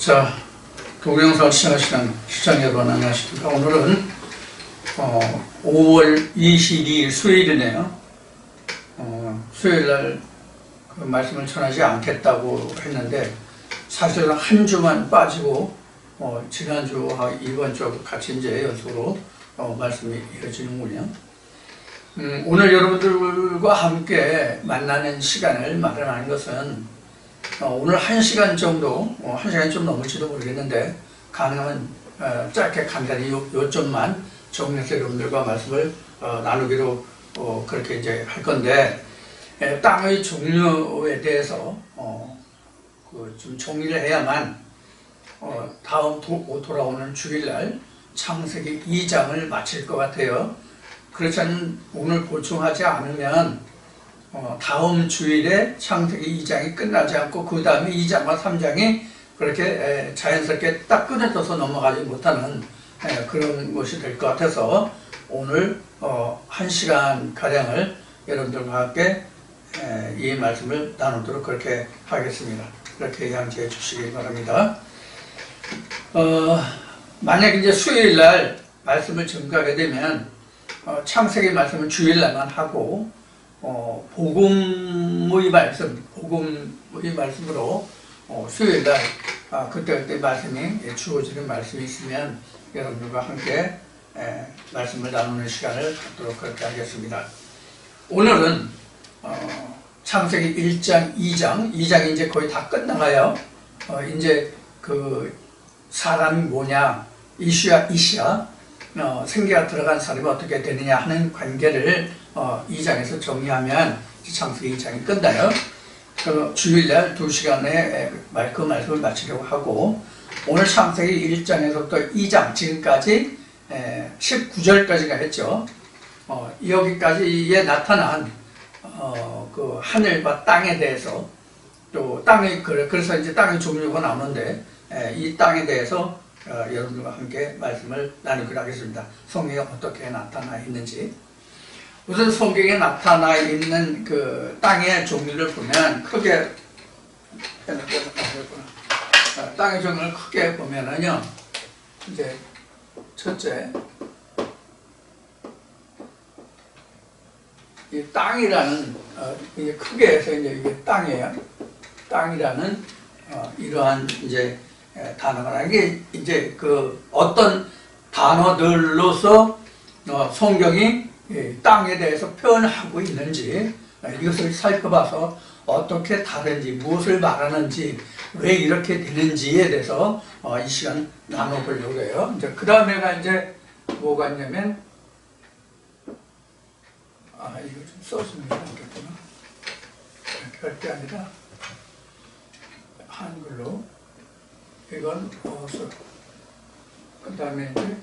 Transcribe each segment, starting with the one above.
자, 동영상을 시청하시는 시청자 여러분 안녕하십니까. 오늘은 5월 22일 수요일이네요. 수요일날 그 말씀을 전하지 않겠다고 했는데 사실은 한 주만 빠지고 지난주와 이번 주 같이 이제 연속으로 말씀이 이어지는군요. 오늘 여러분들과 함께 만나는 시간을 마련하는 것은 오늘 1시간 정도, 1시간 좀 넘을지도 모르겠는데 가능하면 짧게 간단히 요점만 정리해서 여러분들과 말씀을 나누기로 그렇게 이제 할 건데, 땅의 종류에 대해서 좀 정리를 해야만 다음 돌아오는 주일날 창세기 2장을 마칠 것 같아요. 그렇지 않으면 오늘 보충하지 않으면 다음 주일에 창세기 2장이 끝나지 않고 그 다음에 2장과 3장이 그렇게 자연스럽게 딱 끊어져서 넘어가지 못하는 그런 것이 될 것 같아서 오늘 1시간가량을 여러분들과 함께 이 말씀을 나누도록 그렇게 하겠습니다. 그렇게 양지해 주시기 바랍니다. 만약 이제 수요일날 말씀을 증거하게 되면 창세기 말씀은 주일날만 하고 복음의 말씀으로 수요일날 그때 말씀이 주어지는 말씀이 있으면 여러분들과 함께 말씀을 나누는 시간을 갖도록 그렇게 하겠습니다. 오늘은 창세기 1장, 2장이 이제 거의 다 끝나가요. 이제 그 사람이 뭐냐, 이시야 생계가 들어간 사람이 어떻게 되느냐 하는 관계를 2장에서 정리하면 창세기 2장이 끝나요. 그럼 주일날 2시간에 그 말씀을 마치려고 하고, 오늘 창세기 1장에서부터 2장 지금까지 19절까지가 했죠. 여기까지에 나타난 그 하늘과 땅에 대해서, 또 그래서 이제 땅의 종류가 나오는데 이 땅에 대해서 여러분들과 함께 말씀을 나누기로 하겠습니다. 성경에 어떻게 나타나 있는지. 우선 성경에 나타나 있는 그 땅의 종류를 보면 크게 땅의 종류를 크게 보면은요, 이제 첫째, 이 땅이라는 이게 크게 해서 이게 땅이에요. 땅이라는 이러한 이제 단어가 이게 이제 그 어떤 단어들로서 성경이 땅에 대해서 표현하고 있는지 이것을 살펴봐서 어떻게 다른지, 무엇을 말하는지, 왜 이렇게 되는지에 대해서 이 시간 나눠보려고 해요. 이제 그 다음에가 이제 뭐가 있냐면, 이거 좀 써주면 좋겠구나. 이렇게 할 게 아니라 한글로. 이건 그 다음에 이제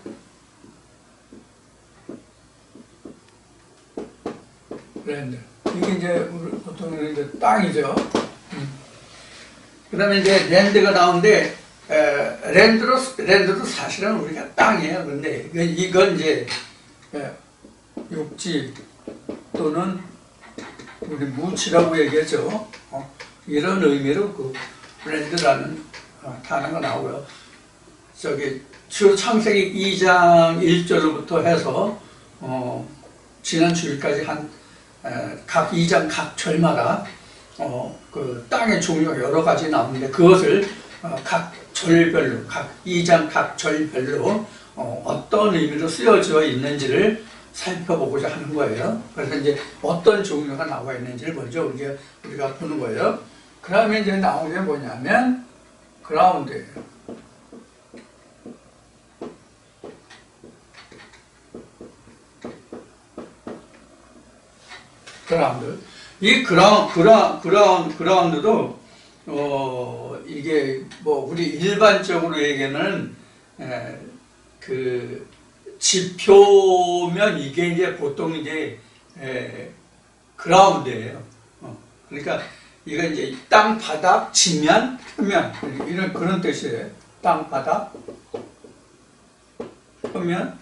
랜드. 이게 이제 우리 보통 이제 땅이죠. 그 다음에 이제 랜드가 나오는데, 랜드도 사실은 우리가 땅이에요. 그런데 이건 이제 육지 또는 우리 무치라고 얘기하죠. 이런 의미로 그 랜드라는 단어가 나오고요. 창세기 2장 1절부터 해서 지난 주일까지 각 2장 각 절마다 그 땅의 종류가 여러 가지 나오는데, 그것을 각 절별로, 각 2장 각 절별로 어떤 의미로 쓰여져 있는지를 살펴보고자 하는 거예요. 그래서 이제 어떤 종류가 나와 있는지를 먼저 우리가 보는 거예요. 그 다음에 이제 나온 게 뭐냐면 그라운드예요. 그라운드. 이 그라운드도 이게 뭐 우리 일반적으로 얘기하는 그 지표면 이게 이제 보통 이제 그라운드예요. 그러니까 이건 이제 땅 바닥, 지면, 표면 이런 그런 뜻이에요. 땅 바닥, 표면.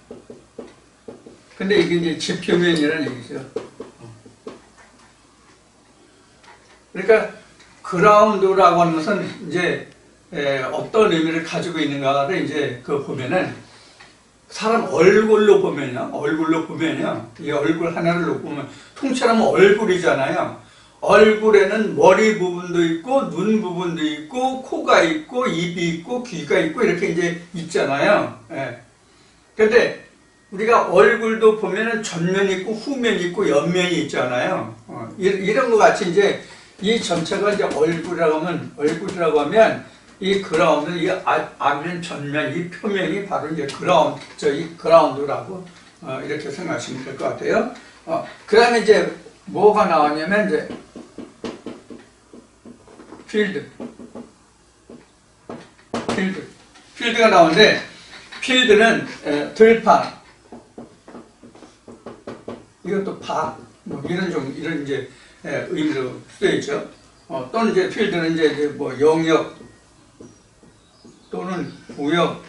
근데 이게 이제 지표면이라는 얘기죠. 그러니까 그라운드라고 하는 것은 이제 어떤 의미를 가지고 있는가를 이제 그 보면은 사람 얼굴로 보면요, 이 얼굴 하나를 놓고 보면 통째로 얼굴이잖아요. 얼굴에는 머리 부분도 있고 눈 부분도 있고 코가 있고 입이 있고 귀가 있고 이렇게 이제 있잖아요. 그런데 우리가 얼굴도 보면은 전면이 있고 후면이 있고 옆면이 있잖아요. 이런 것 같이 이제 이 전체가 이제 얼굴이라고 하면 이 그라운드, 이 앞면, 전면, 이 표면이 바로 이제 그라운드라고 이렇게 생각하시면 될 것 같아요. 그 다음에 이제 뭐가 나왔냐면 이제 필드가 나오는데 필드는 들판, 이것도 뭐 이런 이제 의미로 쓰여 있죠. 또는 이제 필드는 이제 뭐 영역 또는 구역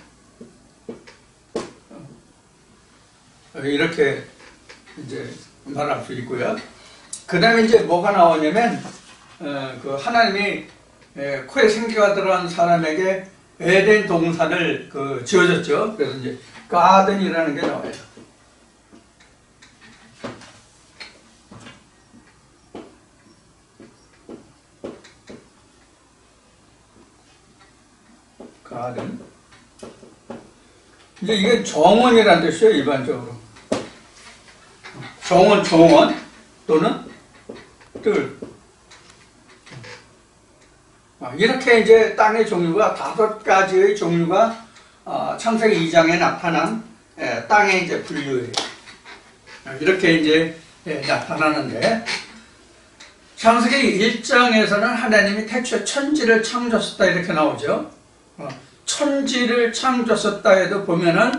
이렇게 이제 말할 수 있고요. 그 다음에 이제 뭐가 나오냐면 그 하나님이 코에 생기가 들어간 사람에게 에덴 동산을 지어줬죠. 그래서 이제 가든이라는 게 나와요. 가든. 이제 이게 정원이라는 뜻이에요, 일반적으로. 정원 또는 뜰. 이렇게 이제 땅의 종류가 5가지의 종류가 창세기 2장에 나타난 땅의 이제 분류예요. 이렇게 이제 나타나는데, 창세기 1장에서는 하나님이 태초에 천지를 창조하셨다 이렇게 나오죠. 천지를 창조하셨다 해도 보면은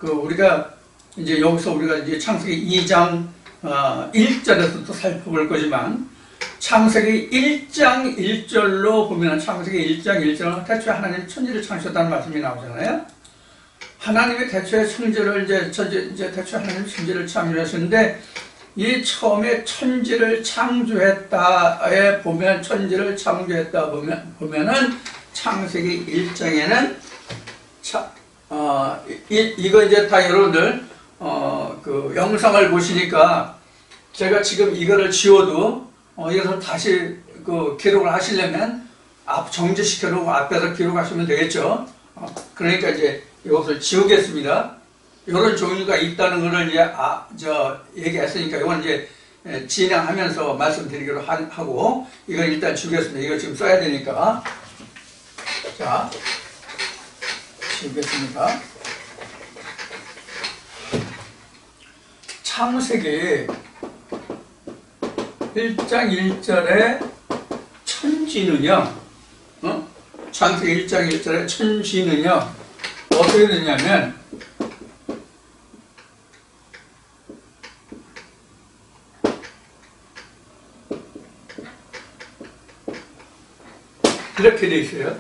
우리가 이제 여기서 우리가 이제 창세기 2장 1절에서 또 살펴볼 거지만, 창세기 1장 1절로 보면 창세기 1장 1절은 태초에 하나님 천지를 창조했다는 말씀이 나오잖아요. 하나님이 태초에 천지를 태초에 하나님 천지를 창조하셨는데, 이 처음에 천지를 창조했다에 보면 천지를 창조했다 보면은 창세기 1장에는 이거 이제 다 여러분들 그 영상을 보시니까 제가 지금 이거를 지워도 이것을 다시 기록을 하시려면 정지시켜 놓고 앞에서 기록하시면 되겠죠. 그러니까 이제 이것을 지우겠습니다. 이런 종류가 있다는 것을 이제 얘기했으니까 이건 이제 진행하면서 말씀드리기로 하고, 이건 일단 지우겠습니다. 이거 지금 써야 되니까. 자, 지우겠습니다. 창세기 1장 1절에 천지는요, 창세기 1장 1절에 천지는요, 어떻게 되냐면, 이렇게 되어 있어요.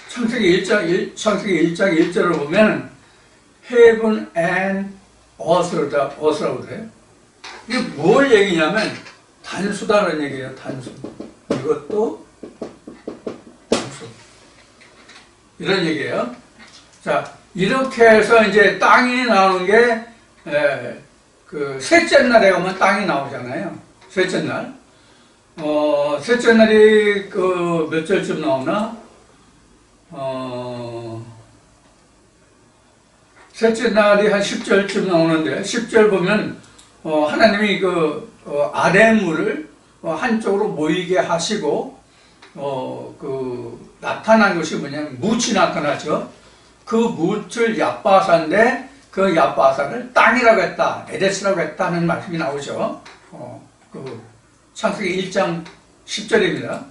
창세기 1장 1절을 보면 heaven and earth라고 그래요. 이게 뭘 얘기냐면 단수다라는 얘기예요. 단수. 이것도 단수. 이런 얘기예요. 자, 이렇게 해서 이제 땅이 나오는 게 셋째 날에 오면 땅이 나오잖아요. 셋째 날. 셋째 날이 몇 절쯤 나오나? 셋째 날이 한 10절쯤 나오는데, 10절 보면, 하나님이 아랫물을 한쪽으로 모이게 하시고, 나타난 것이 뭐냐면, 묻이 나타나죠. 그 묻을 얍바사인데, 그 얍바사를 땅이라고 했다, 에데스라고 했다는 말씀이 나오죠. 창세기 1장 10절입니다.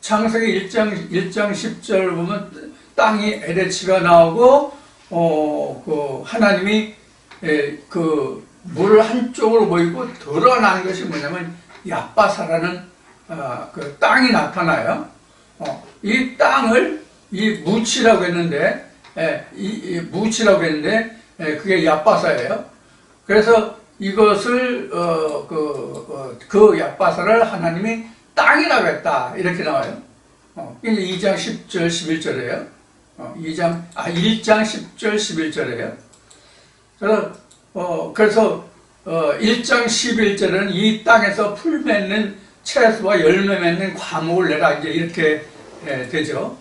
창세기 1장 10절 보면 땅이 에데츠가 나오고, 하나님이 물을 한쪽으로 모이고 드러난 것이 뭐냐면 얍바사라는 땅이 나타나요. 이 땅을 이 묻이라고 했는데, 그게 얍바사예요. 그래서 이것을 그 얍바사를 하나님이 땅이라고 했다. 이렇게 나와요. 이게 2장 10절 11절이에요. 1장 10절 11절이에요. 그래서 1장 11절은 이 땅에서 풀 맺는 채소와 열매 맺는 과목을 내라 이제 이렇게 되죠.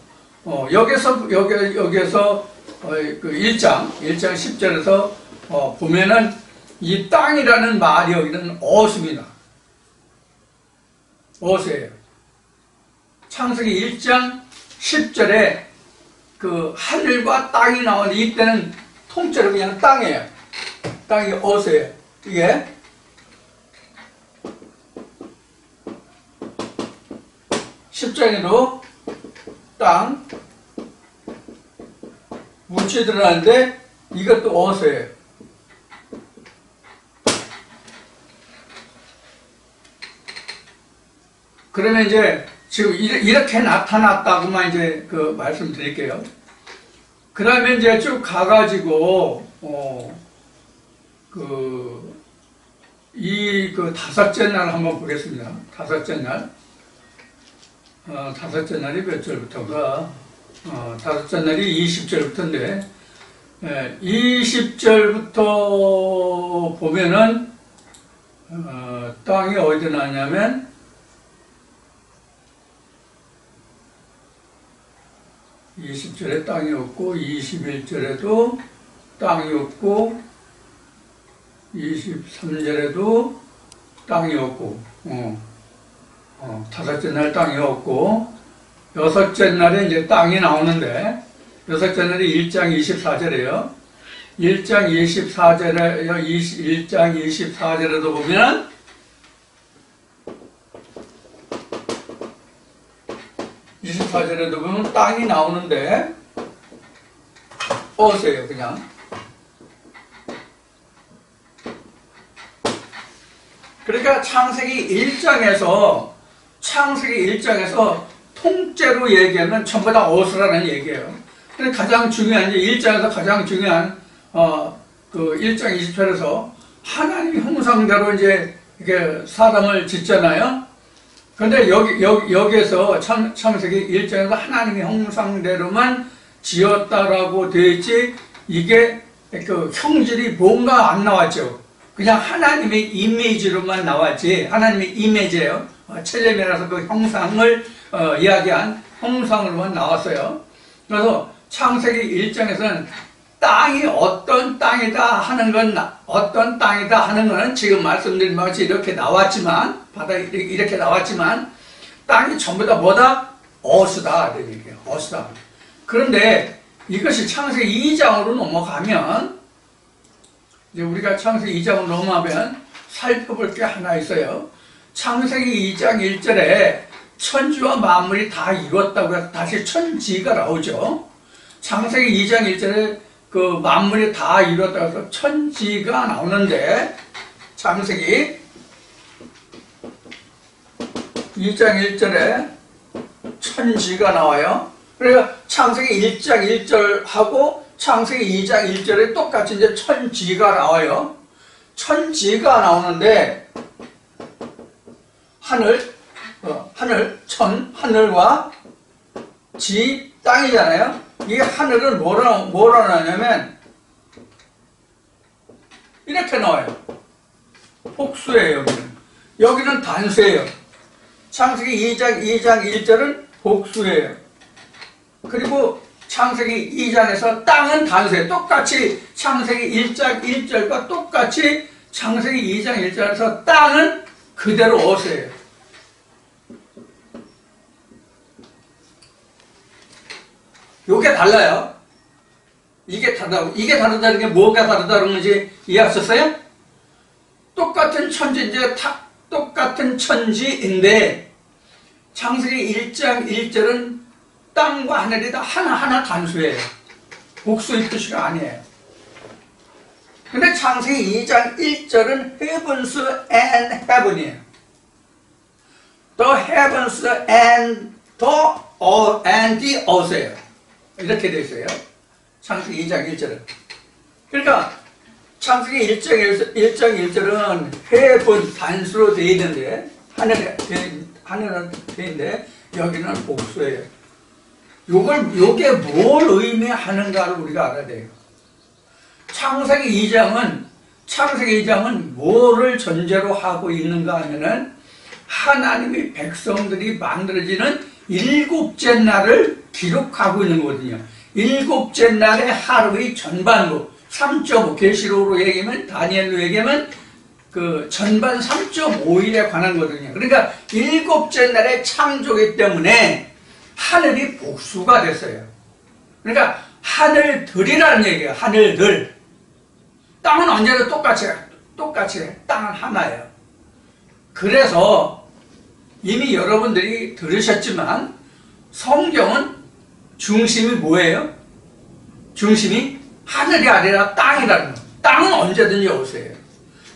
여기서 그 1장 10절에서 보면은 이 땅이라는 말이 여기는 어수입니다. 어수예요. 창세기 1장 10절에 그 하늘과 땅이 나오는데 이때는 통째로 그냥 땅이에요. 땅이 어수예요. 이게 십장에도 땅 문체 들어가는데 이것도 어수예요. 그러면 이제 지금 이렇게 나타났다고만 이제 그 말씀드릴게요. 그 다음에 이제 쭉 가가지고 그 다섯째 날 한번 보겠습니다. 다섯째 날. 다섯째 날이 몇 절부터가? 다섯째 날이 20절부터인데, 20절부터 보면은, 땅이 어디 나냐면, 20절에 땅이 없고, 21절에도 땅이 없고, 23절에도 땅이 없고, 다섯째 날 땅이 없고, 여섯째 날에 이제 땅이 나오는데, 여섯째 날이 1장 24절이에요. 1장 24절에도 보면, 땅이 나오는데, 어세요, 그냥. 그러니까 창세기 1장에서 통째로 얘기하면 전부 다 어수라는 얘기예요. 근데 가장 중요한, 1장에서 가장 중요한, 그 1장 20절에서 하나님 형상대로 이제 이렇게 사람을 짓잖아요. 근데 여기에서 창세기 1장에서 하나님의 형상대로만 지었다라고 되어 있지, 이게 그 형질이 뭔가 안 나왔죠. 그냥 하나님의 이미지로만 나왔지, 하나님의 이미지예요. 첼렘이라서 그 형상을 이야기한 형상으로만 나왔어요. 그래서 창세기 1장에서는 땅이 어떤 땅이다 하는 건 지금 말씀드린 것이 이렇게 나왔지만, 바다에 이렇게 나왔지만, 땅이 전부 다 뭐다? 어수다. 이런 얘기예요. 어수다. 그런데 이것이 창세기 2장으로 넘어가면, 이제 우리가 창세기 2장으로 넘어가면 살펴볼 게 하나 있어요. 창세기 2장 1절에 천지와 만물이 다 이뤘다고 해서 다시 천지가 나오죠. 창세기 2장 1절에 그 만물이 다 이뤘다고 해서 천지가 나오는데, 창세기 2장 1절에 천지가 나와요. 그러니까 창세기 1장 1절하고 창세기 2장 1절에 똑같이 이제 천지가 나와요. 천지가 나오는데, 하늘과 지, 땅이잖아요. 이 하늘은 뭐라 나냐면, 이렇게 나와요. 복수예요, 여기는 단수예요. 창세기 2장 1절은 복수예요. 그리고 창세기 2장에서 땅은 단수예요. 똑같이 창세기 1장 1절과 똑같이 창세기 2장 1절에서 땅은 그대로 어수예요. 요게 달라요. 이게 다르다는 게 뭐가 다르다는 건지 이해하셨어요? 똑같은 천지인데, 창세기 1장 1절은 땅과 하늘이 다 하나하나 단수예요. 복수의 표시가 아니에요. 근데 창세기 2장 1절은 heavens and heaven이에요. The heavens and the earth예요. 이렇게 되어 있어요. 창세기 2장 1절은. 그러니까 창세기 1장 1절은 heaven 단수로 되어 있는데, 하늘은 대인데 여기는 복수예요. 요게 뭘 의미하는가를 우리가 알아야 돼요. 창세기 2장은 뭐를 전제로 하고 있는가 하면은 하나님의 백성들이 만들어지는 일곱째 날을 기록하고 있는 거거든요. 일곱째 날의 하루의 전반부 3.5 계시록으로 얘기하면 다니엘로 얘기하면 그 전반 3.5일에 관한 거거든요. 그러니까 일곱째 날의 창조기 때문에 하늘이 복수가 됐어요. 그러니까 하늘들이라는 얘기예요. 하늘들. 땅은 언제나 똑같이 땅은 하나예요. 그래서 이미 여러분들이 들으셨지만 성경은 중심이 뭐예요? 중심이 하늘이 아니라 땅이라는 거예요. 땅은 언제든지 오세요.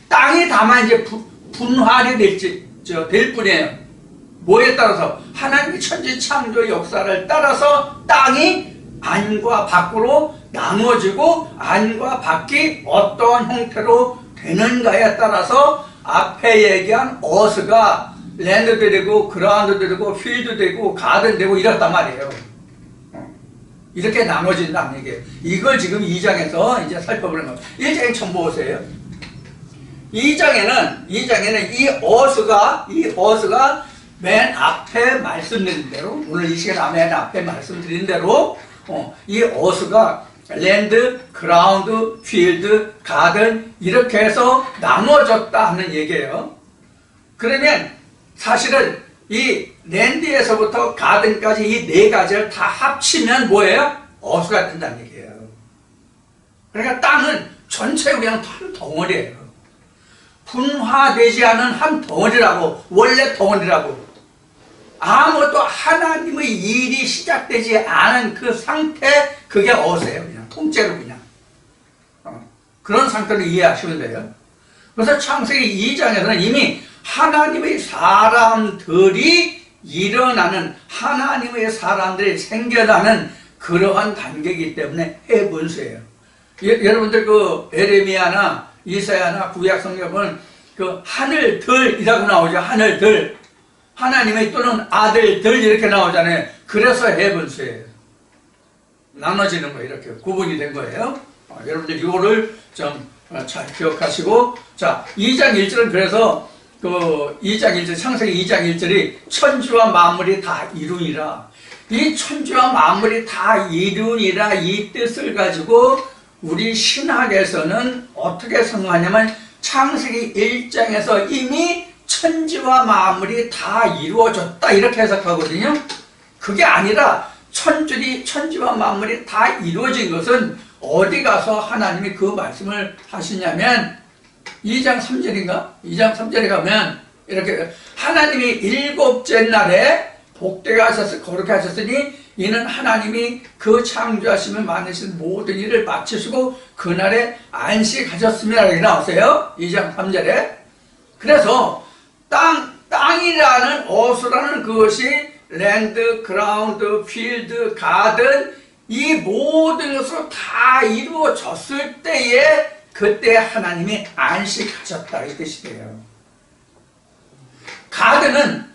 땅이 다만 이제 분할이 될 뿐이에요. 뭐에 따라서? 하나님의 천지 창조 역사를 따라서 땅이 안과 밖으로 나눠지고 안과 밖이 어떠한 형태로 되는가에 따라서 앞에 얘기한 어스가 랜드도 되고 그라운드도 되고 필드 되고 가든 되고 이렇단 말이에요. 이렇게 나눠진다는 얘기예요. 이걸 지금 2장에서 이제 살펴보는 거예요. 1장에 처음 보세요. 2장에는 이 어스가 맨 앞에 말씀드린 대로, 오늘 이 시간 맨 앞에 말씀드린 대로 이 어스가 랜드, 그라운드, 필드, 가든 이렇게 해서 나눠졌다 하는 얘기예요. 그러면 사실은 이 랜드에서부터 가든까지 이 네 가지를 다 합치면 뭐예요? 어수가 된다는 얘기예요. 그러니까 땅은 전체 그냥 한 덩어리예요. 분화되지 않은 한 덩어리라고, 원래 덩어리라고. 아무것도 하나님의 일이 시작되지 않은 그 상태, 그게 어수예요. 그냥 통째로 그냥. 그런 상태로 이해하시면 돼요. 그래서 창세기 2장에서는 이미 하나님의 사람들이 일어나는, 하나님의 사람들이 생겨나는 그러한 단계이기 때문에 해분수예요. 여러분들 그 에레미야나 이사야나 구약 성경은 그 하늘들이라고 나오죠. 하늘들. 하나님의 또는 아들들 이렇게 나오잖아요. 그래서 해분수예요. 나눠지는 거예요. 이렇게 구분이 된 거예요. 여러분들 이거를 좀 잘 기억하시고, 자, 2장 1절은 그래서 그 2장 1절, 창세기 2장 1절이 천지와 만물이 다 이루니라. 이 천지와 만물이 다 이루니라 이 뜻을 가지고 우리 신학에서는 어떻게 성하냐면 창세기 1장에서 이미 천지와 만물이 다 이루어졌다 이렇게 해석하거든요. 그게 아니라 천지와 만물이 다 이루어진 것은 어디 가서 하나님이 그 말씀을 하시냐면 2장 3절인가? 2장 3절에 가면 이렇게 하나님이 일곱째 날에 복되게 하셨으니 거룩하게 하셨으니 이는 하나님이 그 창조하시며 만드신 모든 일을 마치시고 그날에 안식하셨습니다. 이렇게 나오세요. 2장 3절에. 그래서 땅이라는 어수라는 그것이 랜드, 그라운드, 필드, 가든 이 모든 것으로 다 이루어졌을 때에 그때 하나님이 안식하셨다 이 뜻이 돼요. 가든은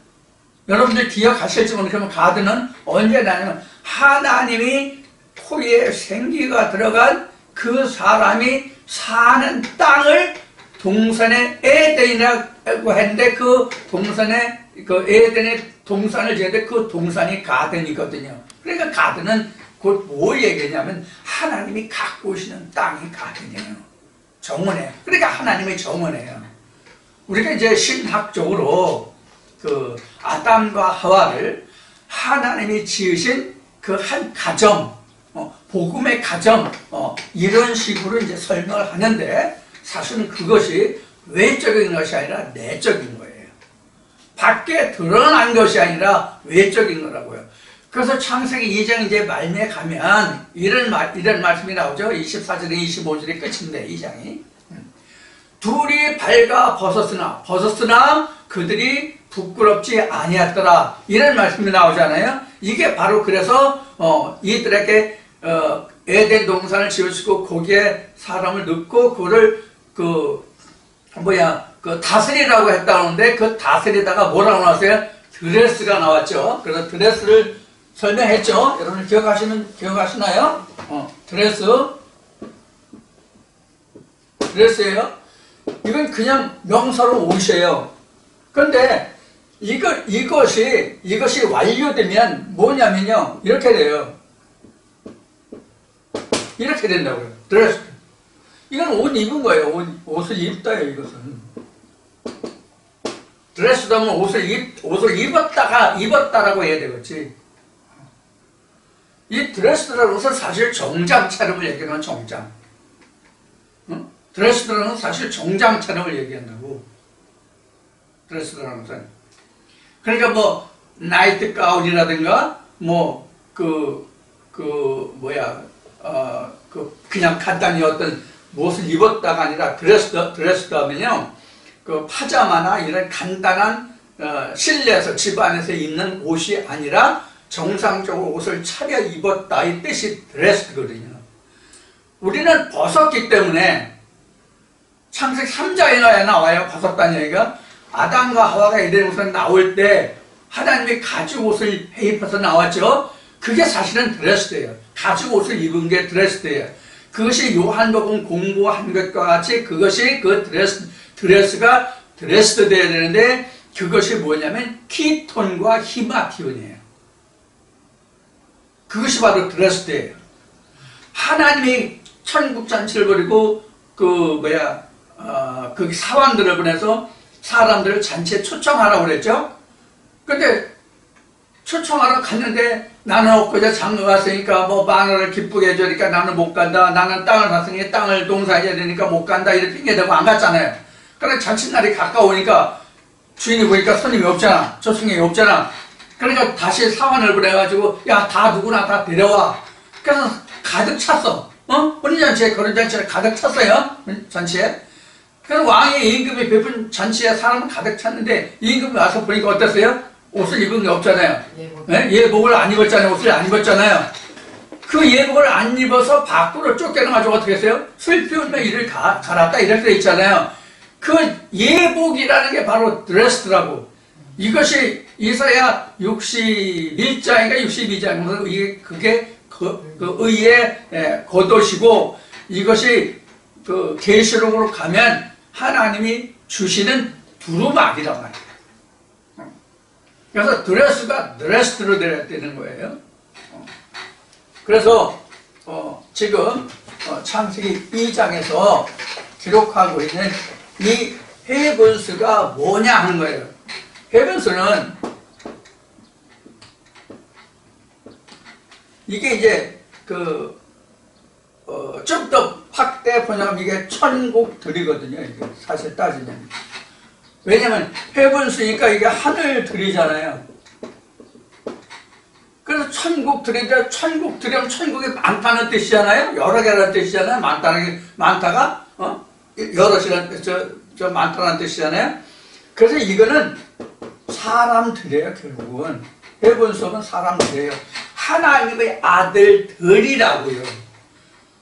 여러분들 기억하실지 모르겠지만 가든은 언제 나냐면 하나님이 코에 생기가 들어간 그 사람이 사는 땅을 동산에 에덴이라고 했는데 그 동산에 그 에덴의 동산을 지었는데 그 동산이 가든이거든요. 그러니까 가든은 곧 뭘 얘기하냐면 하나님이 갖고 오시는 땅이 가든이에요. 정원이에요. 그러니까 하나님의 정원이에요. 우리가 이제 신학적으로 그 아담과 하와를 하나님이 지으신 그 한 가정, 복음의 가정, 이런 식으로 이제 설명을 하는데 사실은 그것이 외적인 것이 아니라 내적인 거예요. 밖에 드러난 것이 아니라 외적인 거라고요. 그래서 창세기 2장 이제 말미에 가면 이런 말씀이 나오죠. 24절에 25절이 끝인데 2장이. 둘이 밝아 벗었으나 그들이 부끄럽지 아니었더라. 이런 말씀이 나오잖아요. 이게 바로 그래서 이들에게 에덴 동산을 지으시고 거기에 사람을 넣고 그거를 그 다스리라고 했다는데 그 다스리다가 뭐라고 나왔어요? 드레스가 나왔죠. 그래서 드레스를 설명했죠. 여러분 기억하시나요? 드레스예요. 이건 그냥 명사로 옷이에요. 그런데 이것이 완료되면 뭐냐면요. 이렇게 돼요. 이렇게 된다고요. 드레스. 이건 옷 입은 거예요. 옷을 입다요, 이것은. 드레스다면 옷을 입었다라고 해야 되겠지. 이 드레스라는 것은 사실 정장 차림을 얘기하는 정장. 응? 드레스라는 것은 사실 정장 차림을 얘기한다고. 드레스라는 것은. 그러니까 뭐, 나이트 가운이라든가, 뭐, 그냥 간단히 어떤 무엇을 입었다가 아니라 드레스드 하면요. 그 파자마나 이런 간단한 실내에서 집 안에서 입는 옷이 아니라 정상적으로 옷을 차려 입었다 이 뜻이 드레스거든요. 우리는 벗었기 때문에 창세기 3장에 나와요. 벗었다는 얘기가. 아담과 하와가 에덴에서 나올 때 하나님이 가죽 옷을 입혀서 나왔죠. 그게 사실은 드레스예요. 가죽 옷을 입은 게 드레스예요. 그것이 요한복음 공부한 것과 같이 그것이 그 드레스가 드레스드 돼야 되는데 그것이 뭐냐면 키톤과 히마티온이에요. 그것이 바로 드레스드예요. 하나님이 천국잔치를 벌이고 그 사환들을 보내서 사람들을 잔치에 초청하라고 그랬죠. 근데 초청하러 갔는데 나는 엊그제 장가 갔으니까 뭐 마누라를 기쁘게 해주니까 나는 못 간다. 나는 땅을 샀으니 땅을 동사해야 되니까 못 간다. 이렇게 핑계대고 안 갔잖아요. 그래 잔칫날이 가까우니까 주인이 보니까 손님이 없잖아. 초청객이 없잖아. 그러니까 다시 사환을 보내가지고 야 다 누구나 다 데려와. 그래서 가득 찼어. 혼인잔치에 결혼잔치에 가득 찼어요. 잔치에. 그래서 왕의 임금이 베푼 잔치에 사람은 가득 찼는데 임금이 와서 보니까 어땠어요? 옷을 입은 게 없잖아요. 예복을 안 입었잖아요. 옷을 안 입었잖아요. 그 예복을 안 입어서 밖으로 쫓겨나가지고 어떻게 했어요? 슬피 울며 이를 갈았다 이렇게 돼 있잖아요. 그 예복이라는 게 바로 드레스더라고. 이것이 이사야 61장인가 62장인가 그게 그 의의 겉옷이고 이것이 그 계시록으로 가면 하나님이 주시는 두루마기란 말이에요. 그래서 드레스가 드레스드로 되는 거예요. 그래서 지금 창세기 2장에서 기록하고 있는 이 헤븐스가 뭐냐 하는 거예요. 헤븐스는 이게 이제 좀 더 확대 번역하면 이게 천국들이거든요. 이게 사실 따지면. 왜냐면 헤븐스니까 이게 하늘들이잖아요. 그래서 천국들이죠. 천국들이면 천국이 많다는 뜻이잖아요. 여러 개라는 뜻이잖아요. 많다가 여럿이라는 저 많다는 뜻이잖아요. 그래서 이거는 사람들이에요. 결국은 헤븐스는 사람들이에요. 하나님의 아들들이라고요.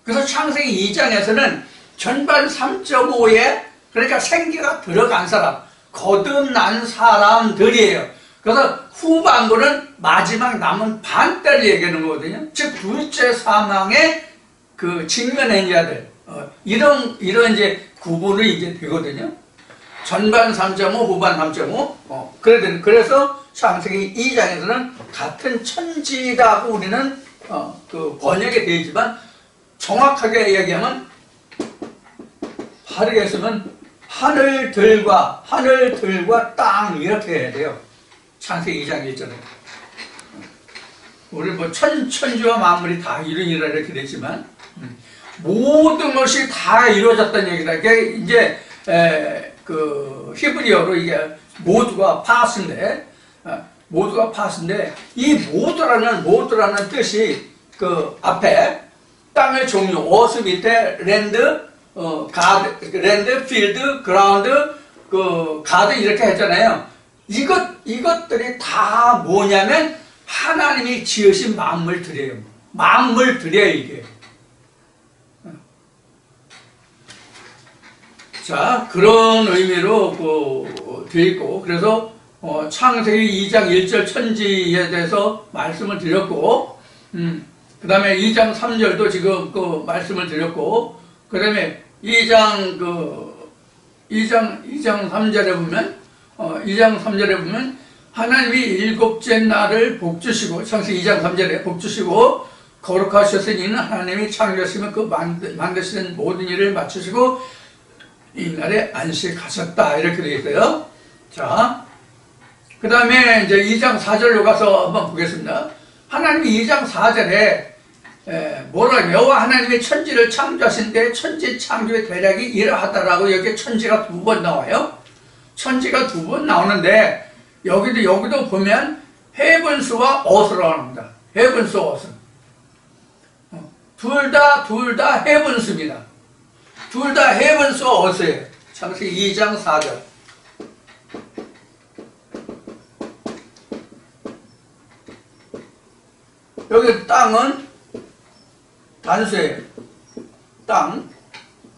그래서 창세기 2장에서는 전반 3.5에 그러니까 생기가 들어간 사람, 거듭난 사람들이에요. 그래서 후반부는 마지막 남은 반대를 얘기하는 거거든요. 즉 둘째 사망의 그 직면한 자들 이런 이제 구분이 이제 되거든요. 전반 3.5, 후반 3.5. 그래서 창세기 2장에서는 같은 천지라고 우리는 그 번역이 되어 있지만 정확하게 얘기하면 바르게 쓰면 하늘들과 땅 이렇게 해야 돼요. 창세기 2장 1절에. 우리 뭐 천지와 만물이 다 이루니라 이렇게 되지만 모든 것이 다 이루어졌다는 얘기다. 이게 이제 그 히브리어로 이게 모두가 파스인데 이 모두라는 뜻이 그 앞에 땅의 종류, 어스 밑에 랜드, 랜드, 필드, 그라운드, 가드 이렇게 했잖아요. 이것들이 다 뭐냐면 하나님이 지으신 만물들이에요. 만물들이에요, 이게. 자, 그런 의미로 되어 있고, 그래서 창세기 2장 1절 천지에 대해서 말씀을 드렸고, 그 다음에 2장 3절도 지금 말씀을 드렸고, 그 다음에 2장 3절에 보면, 2장 3절에 보면, 하나님이 일곱째 날을 복주시고, 창세기 2장 3절에 복주시고, 거룩하셨으니 하나님이 창조하시면 그 만드시는 모든 일을 마치시고, 이 날에 안식하셨다. 이렇게 되어 있어요. 자, 그 다음에 이제 2장 4절로 가서 한번 보겠습니다. 하나님이 2장 4절에 여호와 하나님의 천지를 창조하신 때 천지 창조의 대략이 이러하다라고 여기 천지가 2번 나와요. 천지가 2번 나오는데 여기도 보면 해분수와 어수라고 합니다. 해분수, 어수. 둘 다 해분수입니다. 둘 다 해분수 어수예요. 창세기 2장 4절. 여기 땅은 단수예요. 땅.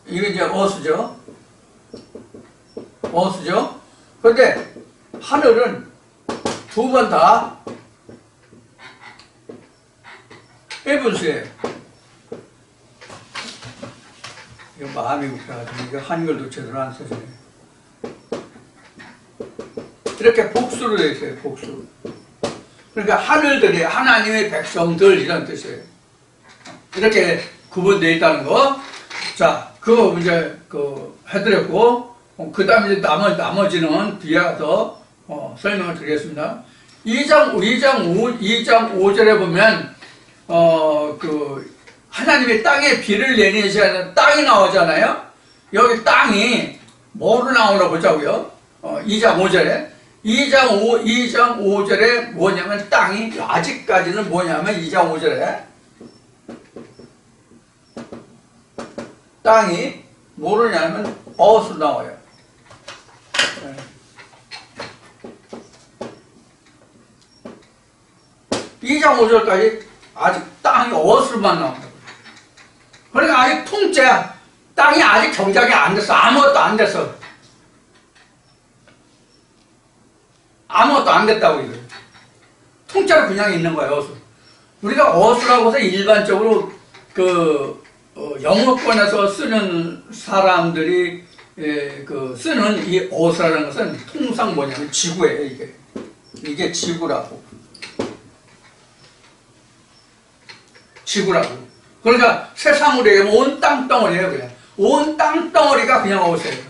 이게 이제 어수죠. 어수죠. 그런데 하늘은 2번 다 해분수예요. 이거 마음이 웃겨가지고 이거 한글도 제대로 안 써지네. 이렇게 복수로 되어 있어요. 복수. 그러니까 하늘들이 하나님의 백성들 이런 뜻이에요. 이렇게 구분되어 있다는 거. 자, 그거 이제 해드렸고, 그 다음에 이제 나머지는 뒤에 가서 설명을 드리겠습니다. 2장 5절에 보면 하나님의 땅에 비를 내리시는 땅이 나오잖아요. 여기 땅이 뭐로 나오나 보자고요. 2장 5절에 2장 5절에 뭐냐면 땅이 아직까지는 뭐냐면 2장 5절에 땅이 뭐냐면 어수로 나와요. 2장 5절까지 아직 땅이 어수로만 나온다고요. 그러니까 아직 통째야. 땅이 아직 경작이 안 됐어. 아무것도 안 됐어. 아무것도 안 됐다고 이거예요. 통째로 그냥 있는 거예요. 어수. 우리가 어수라고 해서 일반적으로 영어권에서 쓰는 사람들이 쓰는 이 어수라는 것은 통상 뭐냐면 지구예요. 이게 지구라고. 지구라고. 그러니까 세상으로 얘기하면 온 땅덩어리예요. 그냥 온 땅덩어리가 그냥 어수예요.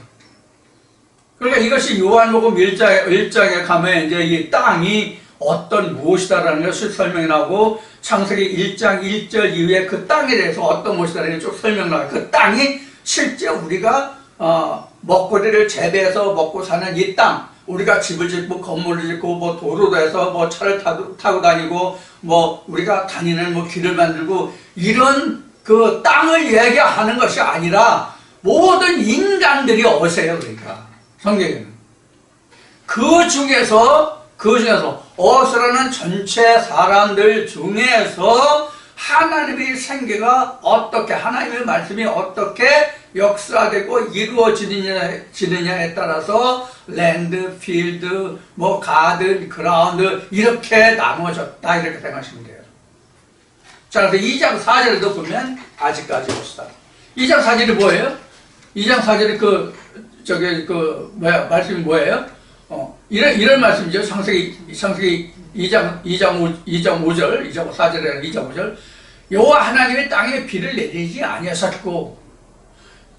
그러니까 이것이 요한복음 1장에 가면 이제 이 땅이 어떤 무엇이다라는 것을 설명이 나오고, 창세기 1장 1절 이후에 그 땅에 대해서 어떤 무엇이다라는 게 쭉 설명 나와요. 그 땅이 실제 우리가 먹거리를 재배해서 먹고 사는 이 땅, 우리가 집을 짓고 건물을 짓고 뭐 도로도 해서 뭐 차를 타고 다니고 뭐 우리가 다니는 뭐 길을 만들고 이런 그 땅을 얘기하는 것이 아니라 모든 인간들이 어세요. 그러니까 성경에는 그 중에서 어스라는 전체 사람들 중에서 하나님의 생계가 어떻게, 하나님의 말씀이 어떻게 역사되고 이루어지느냐에 따라서 랜드, 필드, 뭐 가든, 그라운드 이렇게 나누어졌다 이렇게 생각하시면 돼요. 자, 그래서 2장 4절에도 보면 아직까지 봅시다. 2장 4절이 뭐예요? 2장 4절이 말씀이 뭐예요? 이런 말씀이죠. 창세기 2장 5절, 2장 4절에 2장 5절. 여호와 하나님의 땅에 비를 내리지 아니하셨고,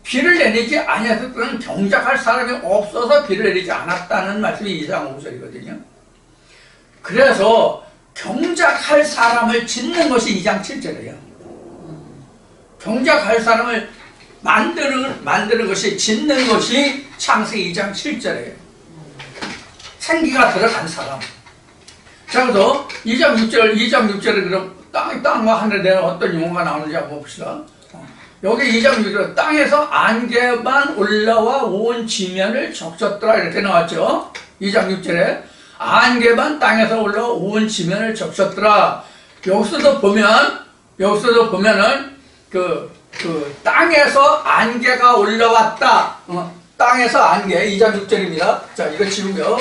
비를 내리지 아니하셨던 경작할 사람이 없어서 비를 내리지 않았다는 말씀이 2장 5절이거든요. 그래서 경작할 사람을 짓는 것이 2장 7절이에요. 경작할 사람을 만드는 것이, 짓는 것이 창세기 2장 7절이에요. 생기가 들어간 사람. 자, 그래서 2장 6절에 그럼 땅과 하늘에 어떤 용어가 나오는지 한번 봅시다. 여기 2장 6절, 땅에서 안개만 올라와 온 지면을 적셨더라 이렇게 나왔죠. 2장 6절에 안개만 땅에서 올라와 온 지면을 적셨더라. 여기서도 보면은 땅에서 안개가 올라왔다. 땅에서 안개 2장 6절입니다. 자, 이거 지우고요.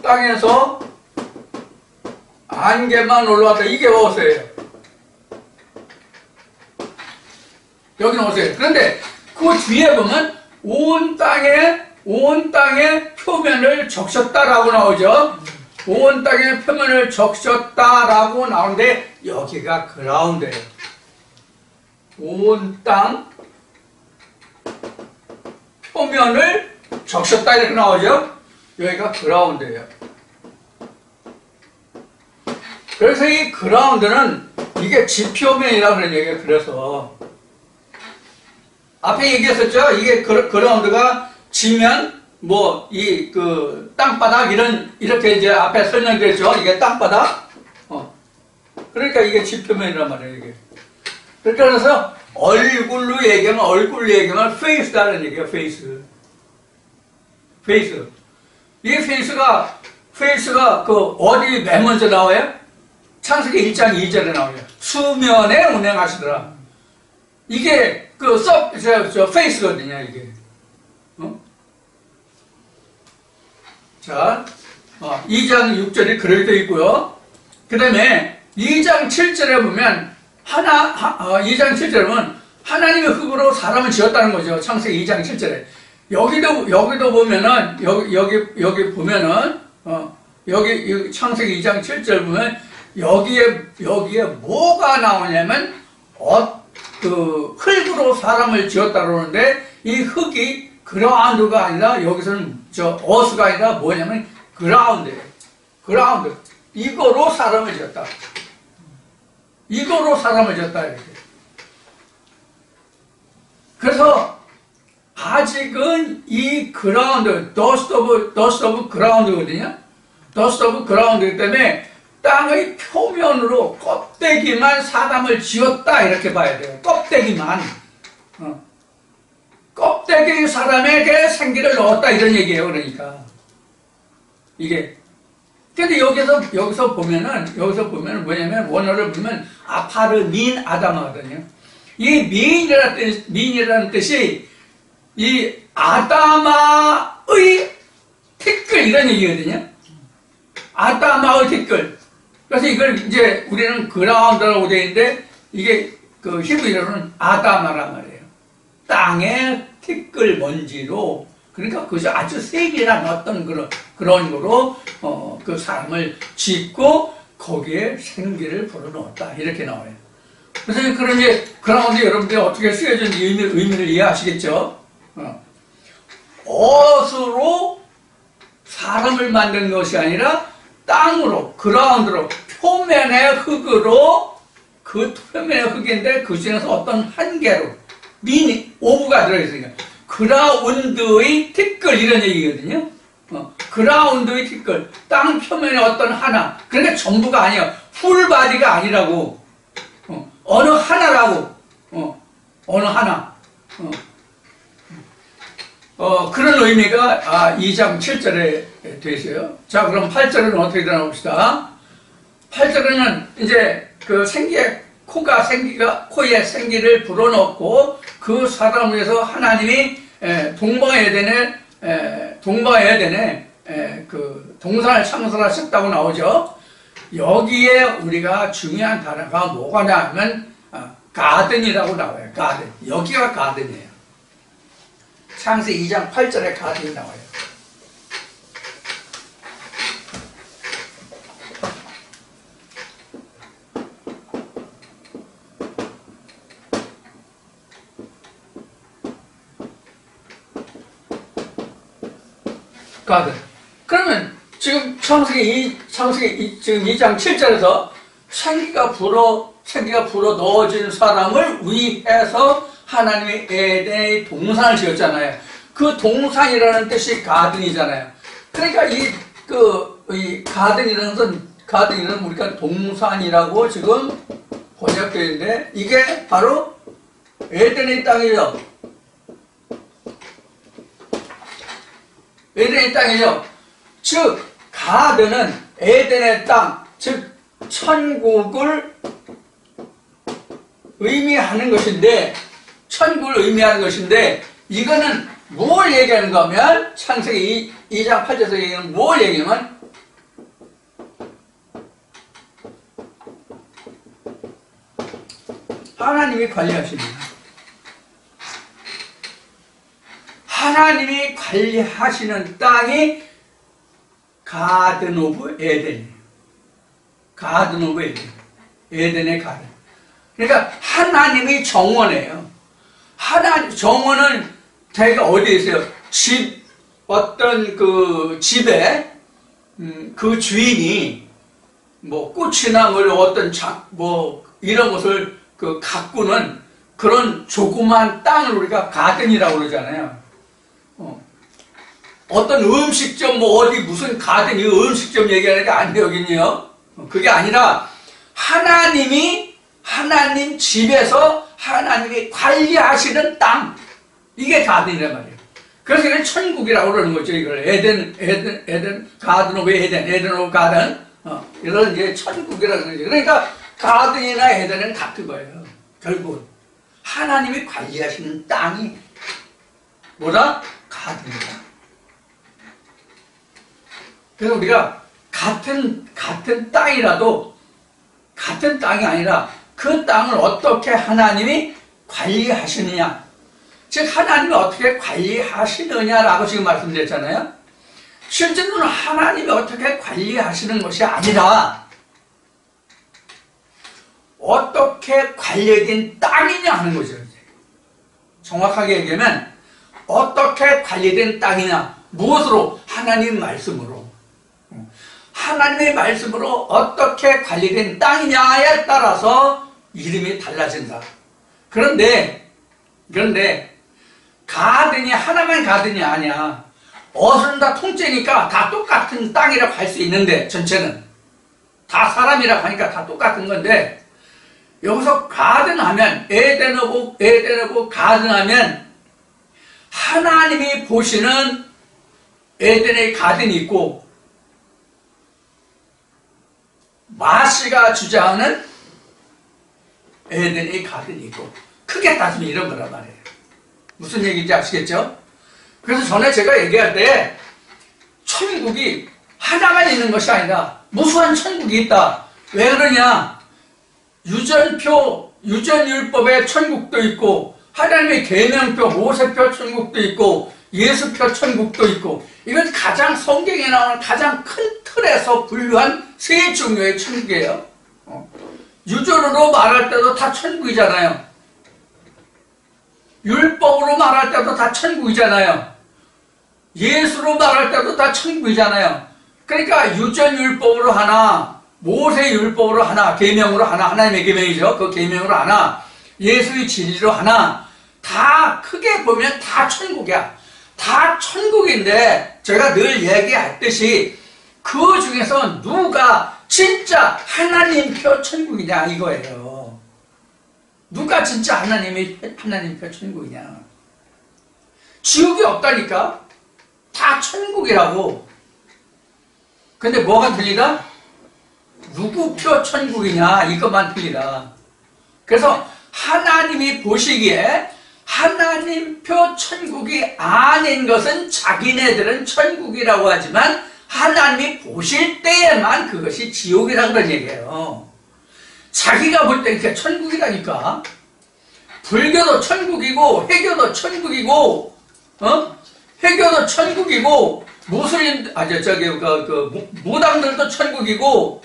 땅에서 안개만 올라왔다. 이게 어세요. 여기는 어세요. 그런데 그 뒤에 보면 온 땅의 표면을 적셨다라고 나오죠. 온 땅의 표면을 적셨다라고 나오는데 여기가 그라운드예요. 온 땅 표면을 적셨다 이렇게 나오죠. 여기가 그라운드예요. 그래서 이 그라운드는 이게 지표면이라고 그런 얘기예요. 그래서 앞에 얘기했었죠. 이게 그라운드가 지면 뭐 이 그 땅바닥 이렇게 이제 앞에 설명드렸죠. 이게 땅바닥. 그러니까 이게 지표면이란 말이에요. 이게. 그래서 얼굴로 얘기하면 페이스다는 얘기예요. 페이스. 이 페이스가 그 어디 맨 먼저 나와요? 창세기 1장 2절에 나와요. 수면에 운행하시더라. 이게 그 페이스거든요. 이게. 자, 2장 6절이 그럴 때 있고요. 그 다음에 2장 7절에 보면 2장 7절에 보면 하나님의 흙으로 사람을 지었다는 거죠. 창세기 2장 7절에. 여기도 보면은 여기 보면은 여기 창세기 2장 7절 보면 여기에 뭐가 나오냐면 그 흙으로 사람을 지었다 그러는데 이 흙이 그라운드가 아니라 여기서는 어스가 아니라 뭐냐면 그라운드예요. 그라운드. 이거로 사람을 지었다. 이렇게. 그래서 아직은 이 그라운드, dust of ground거든요. dust of ground이기 때문에 땅의 표면으로 껍데기만 사람을 지었다 이렇게 봐야 돼요. 껍데기만. 껍데기 사람에게 생기를 넣었다 이런 얘기예요. 그러니까 이게. 근데 여기서 보면은 뭐냐면 원어를 보면 아파르민 아담하거든요. 이 민이라는 뜻이 이 아담아의 티끌 이런 얘기거든요. 아담아의 티끌. 그래서 이걸 이제 우리는 그라운드라고 되어 있는데 이게 그 히브리어로는 아담아란 말이에요. 땅의 티끌 먼지로, 그러니까 그것이 아주 세밀한 어떤 그런 거로 그 사람을 짓고 거기에 생기를 불어넣었다 이렇게 나와요. 그래서 그런 이제 그라운드 여러분들이 어떻게 쓰여진 의미를 이해하시겠죠? 어스로 사람을 만든 것이 아니라 땅으로, 그라운드로, 표면의 흙으로, 그 표면의 흙인데 그 중에서 어떤 한 개로 오브가 들어있으니까 그라운드의 티끌 이런 얘기거든요. 그라운드의 티끌, 땅 표면의 어떤 하나. 그러니까 전부가 아니야. 풀바디가 아니라고. 어느 하나라고. 어느 하나. 그런 의미가 2장 7절에 되어 있어요. 자, 그럼 8절은 어떻게 되나 봅시다. 8절에는 이제 그 코에 생기를 불어넣고 그 사람을 위해서 하나님이 동방에덴에 그 동산을 창설하셨다고 나오죠. 여기에 우리가 중요한 단어가 뭐가 나오면 가든이라고 나와요. 가든. 여기가 가든이에요. 창세기 2장 8절에 가든이 나와요. 가든. 그러면 지금 창세기 지금 2장 7절에서 생기가 불어 넣어진 사람을 위해서 하나님이 에덴의 동산을 지었잖아요. 그 동산이라는 뜻이 가든이잖아요. 그러니까 이 가든이라는 우리가 동산이라고 지금 번역되어 있는데 이게 바로 에덴의 땅이죠. 에덴의 땅이죠. 즉 가든은 에덴의 땅, 즉 천국을 의미하는 것인데, 천국을 의미하는 것인데, 이거는 뭘 얘기하는가 하면, 창세기 2장 8절에서 얘기하는 뭘 얘기하면, 하나님이 관리하시는 거예요. 하나님이 관리하시는 땅이 가든 오브 에덴이에요. 가든 오브 에덴. 에덴의 가든. 그러니까 하나님이 정원이에요. 하나님, 정원은 대개 어디에 있어요? 어떤 그 집에, 그 주인이 뭐 꽃이나 어떤 이런 것을 가꾸는 그런 조그만 땅을 우리가 가든이라고 그러잖아요. 어떤 음식점 어디 무슨 가든 이 음식점 얘기하는 게 아니에요, 여기는요. 그게 아니라 하나님 집에서 하나님이 관리하시는 땅, 이게 가든이란 말이에요. 그래서 이걸 천국이라고 그러는 거죠. 이걸 에덴 가든 오브 에덴 오브 가든, 이런 이제 천국이라는 거죠. 그러니까 가든이나 에덴은 같은 거예요. 결국은 하나님이 관리하시는 땅이 뭐다? 가든이다. 그래서 우리가 같은 땅이라도 같은 땅이 아니라 그 땅을 어떻게 하나님이 관리하시느냐, 즉 하나님이 어떻게 관리하시느냐라고 지금 말씀드렸잖아요. 실제로는 하나님이 어떻게 관리하시는 것이 아니라 어떻게 관리된 땅이냐 하는 거죠. 정확하게 얘기하면 어떻게 관리된 땅이냐, 무엇으로? 하나님 말씀으로. 하나님의 말씀으로 어떻게 관리된 땅이냐에 따라서 이름이 달라진다. 그런데 가든이 하나만 가든이 아니야. 어선 다 통째니까 다 똑같은 땅이라고 할 수 있는데, 전체는 다 사람이라고 하니까 다 똑같은 건데, 여기서 가든 하면 에덴 오브 가든 하면 하나님이 보시는 에덴의 가든이 있고, 마시가 주장하는 에덴의 가든이 있고, 크게 따지면 이런 거란 말이에요. 무슨 얘기인지 아시겠죠? 그래서 전에 제가 얘기할 때 천국이 하나만 있는 것이 아니라 무수한 천국이 있다. 왜 그러냐? 유전율법의 천국도 있고, 하나님의 계명표, 모세표 천국도 있고, 예수표 천국도 있고, 이건 가장 성경에 나오는 가장 큰 틀에서 분류한 세 종류의 천국이에요. 유전으로 말할 때도 다 천국이잖아요. 율법으로 말할 때도 다 천국이잖아요. 예수로 말할 때도 다 천국이잖아요. 그러니까 유전율법으로 하나, 모세율법으로 하나, 계명으로 하나, 하나님의 계명이죠. 그 계명으로 하나, 예수의 진리로 하나, 다 크게 보면 다 천국이야. 다 천국인데, 제가 늘 얘기했듯이 그 중에서 누가 진짜 하나님표 천국이냐 이거예요. 누가 진짜 하나님표 천국이냐. 지옥이 없다니까. 다 천국이라고. 근데 뭐가 틀리다? 누구 표 천국이냐 이것만 틀리다. 그래서 하나님이 보시기에 하나님표 천국이 아닌 것은 자기네들은 천국이라고 하지만 하나님이 보실 때에만 그것이 지옥이라는 그런 얘기예요. 자기가 볼 때 그게 천국이라니까. 불교도 천국이고, 해교도 천국이고, 해교도 천국이고, 무슬림, 무당들도 천국이고,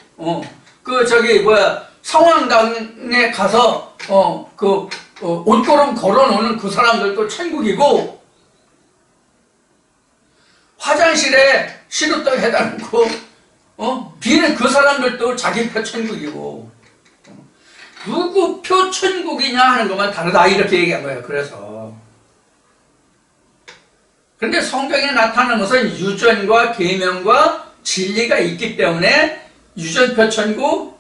성황당에 가서, 옷걸음 걸어놓는 그 사람들도 천국이고, 화장실에 시루떡 해다 놓고, 비는 그 사람들도 자기 표 천국이고, 누구 표 천국이냐 하는 것만 다르다, 이렇게 얘기한 거예요. 그래서. 그런데 성경에 나타나는 것은 유전과 계명과 진리가 있기 때문에 유전표 천국,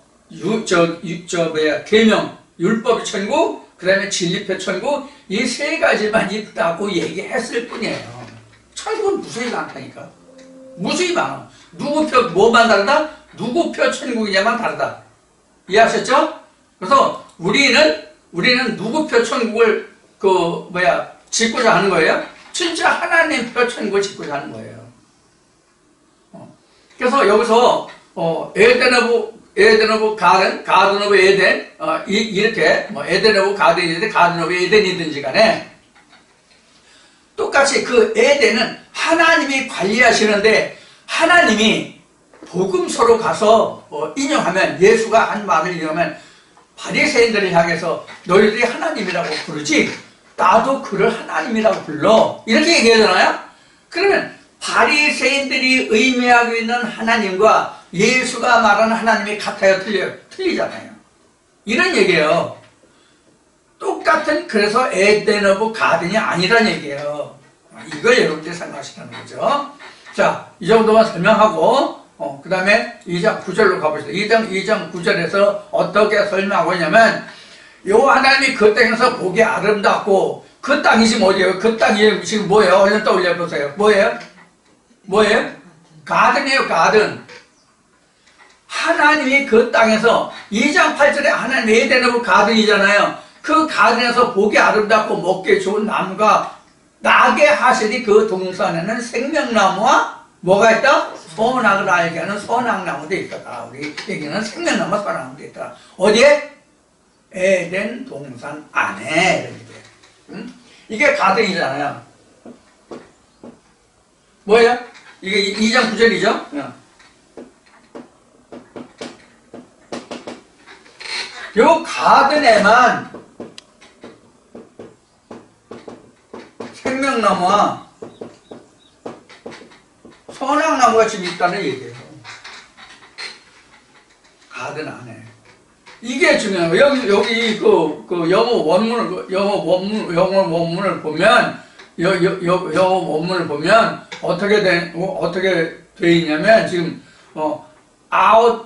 계명, 율법 천국, 그 다음에 진리표 천국, 이 세 가지만 있다고 얘기했을 뿐이에요. 천국은 무수히 많다니까. 무수히 많아. 누구 표, 뭐만 다르다? 누구 표 천국이냐만 다르다. 이해하셨죠? 그래서 우리는 우리는 누구 표 천국을 짓고자 하는 거예요? 진짜 하나님 표 천국을 짓고자 하는 거예요. 그래서 여기서 에덴 오브 가든 오브 에덴 이렇게 에덴 오브 가든이든 가든 오브 에덴이든지 간에 똑같이 그 에덴은 하나님이 관리하시는데 하나님이 복음서로 가서 인용하면 예수가 한 말을 인용하면 바리새인들을 향해서 너희들이 하나님이라고 부르지 나도 그를 하나님이라고 불러 이렇게 얘기하잖아요. 그러면 바리새인들이 의미하고 있는 하나님과 예수가 말하는 하나님이 같아요? 틀려요? 틀리잖아요. 이런 얘기예요. 똑같은 그래서 에덴 오브 가든이 아니란 얘기예요. 이걸 여러분들이 생각하시라는 거죠. 자, 이 정도만 설명하고 그 다음에 2장 9절로 가보시죠. 2장 9절에서 어떻게 설명하고 있냐면 요 하나님이 그 땅에서 보기 아름답고 그 땅이 지금 어디예요? 그 땅이 지금 뭐예요? 얼른 떠올려 보세요. 뭐예요? 가든이에요. 가든. 하나님이 그 땅에서 2장 8절에 하나님 에덴 오브 가든이잖아요. 그 가든에서 보기 아름답고 먹기 좋은 나무가 나게 하시니 그 동산에는 생명나무와 뭐가 있다? 선악을 알게 하는 선악나무도 있다. 우리 얘기는 생명나무 선악나무도 있다. 어디에? 에덴 동산 안에. 이렇게. 응? 이게 가든이잖아요. 뭐예요? 이게 2장 9절이죠? 요 가든에만 생명나무와 선악나무가 지금 있다는 얘기예요. 가든 안에. 이게 중요해요. 여기 영어 원문을 보면, 영어 원문을 보면, 어떻게 돼 있냐면, 지금, out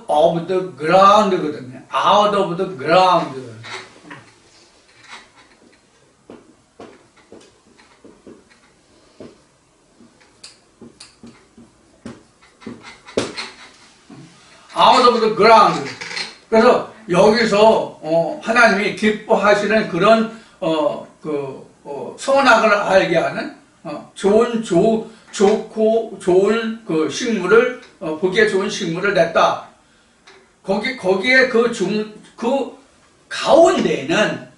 of the ground거든요. out of the ground. out of the ground. 그래서 여기서 하나님이 기뻐하시는 그런 선악을 알게 하는 좋고 좋은 그 식물을 보기에 좋은 식물을 냈다. 거기에 그 가운데에는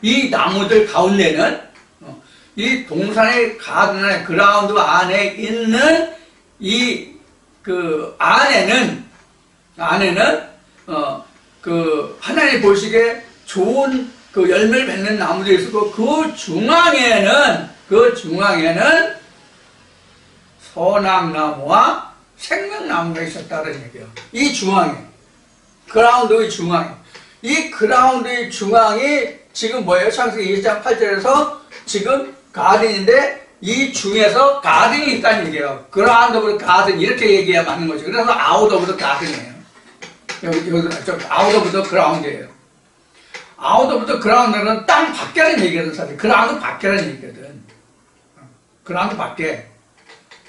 이 나무들 가운데는 이 동산의 가든의 그라운드 안에 있는 이 그 안에는 하나님 보시기에 좋은 그 열매를 맺는 나무들이 있고 그 중앙에는 선악나무와 생명나무가 있었다는 얘기예요. 이 중앙에 그라운드의 중앙에 이 그라운드의 중앙이 지금 뭐예요? 창세기 2장 8절에서 지금 가든인데 이 중에서 가든이 있다는 얘기예요. 그라운드 오브 가든 이렇게 얘기해야 맞는 거죠. 그래서 아웃 오브 더 가든이에요. 여기 아웃 오브 더 그라운드예요. 아웃 오브 더 그라운드는 땅 밖에라는 얘기거든. 사실 그라운드 밖에라는 얘기거든. 그라운드 밖에.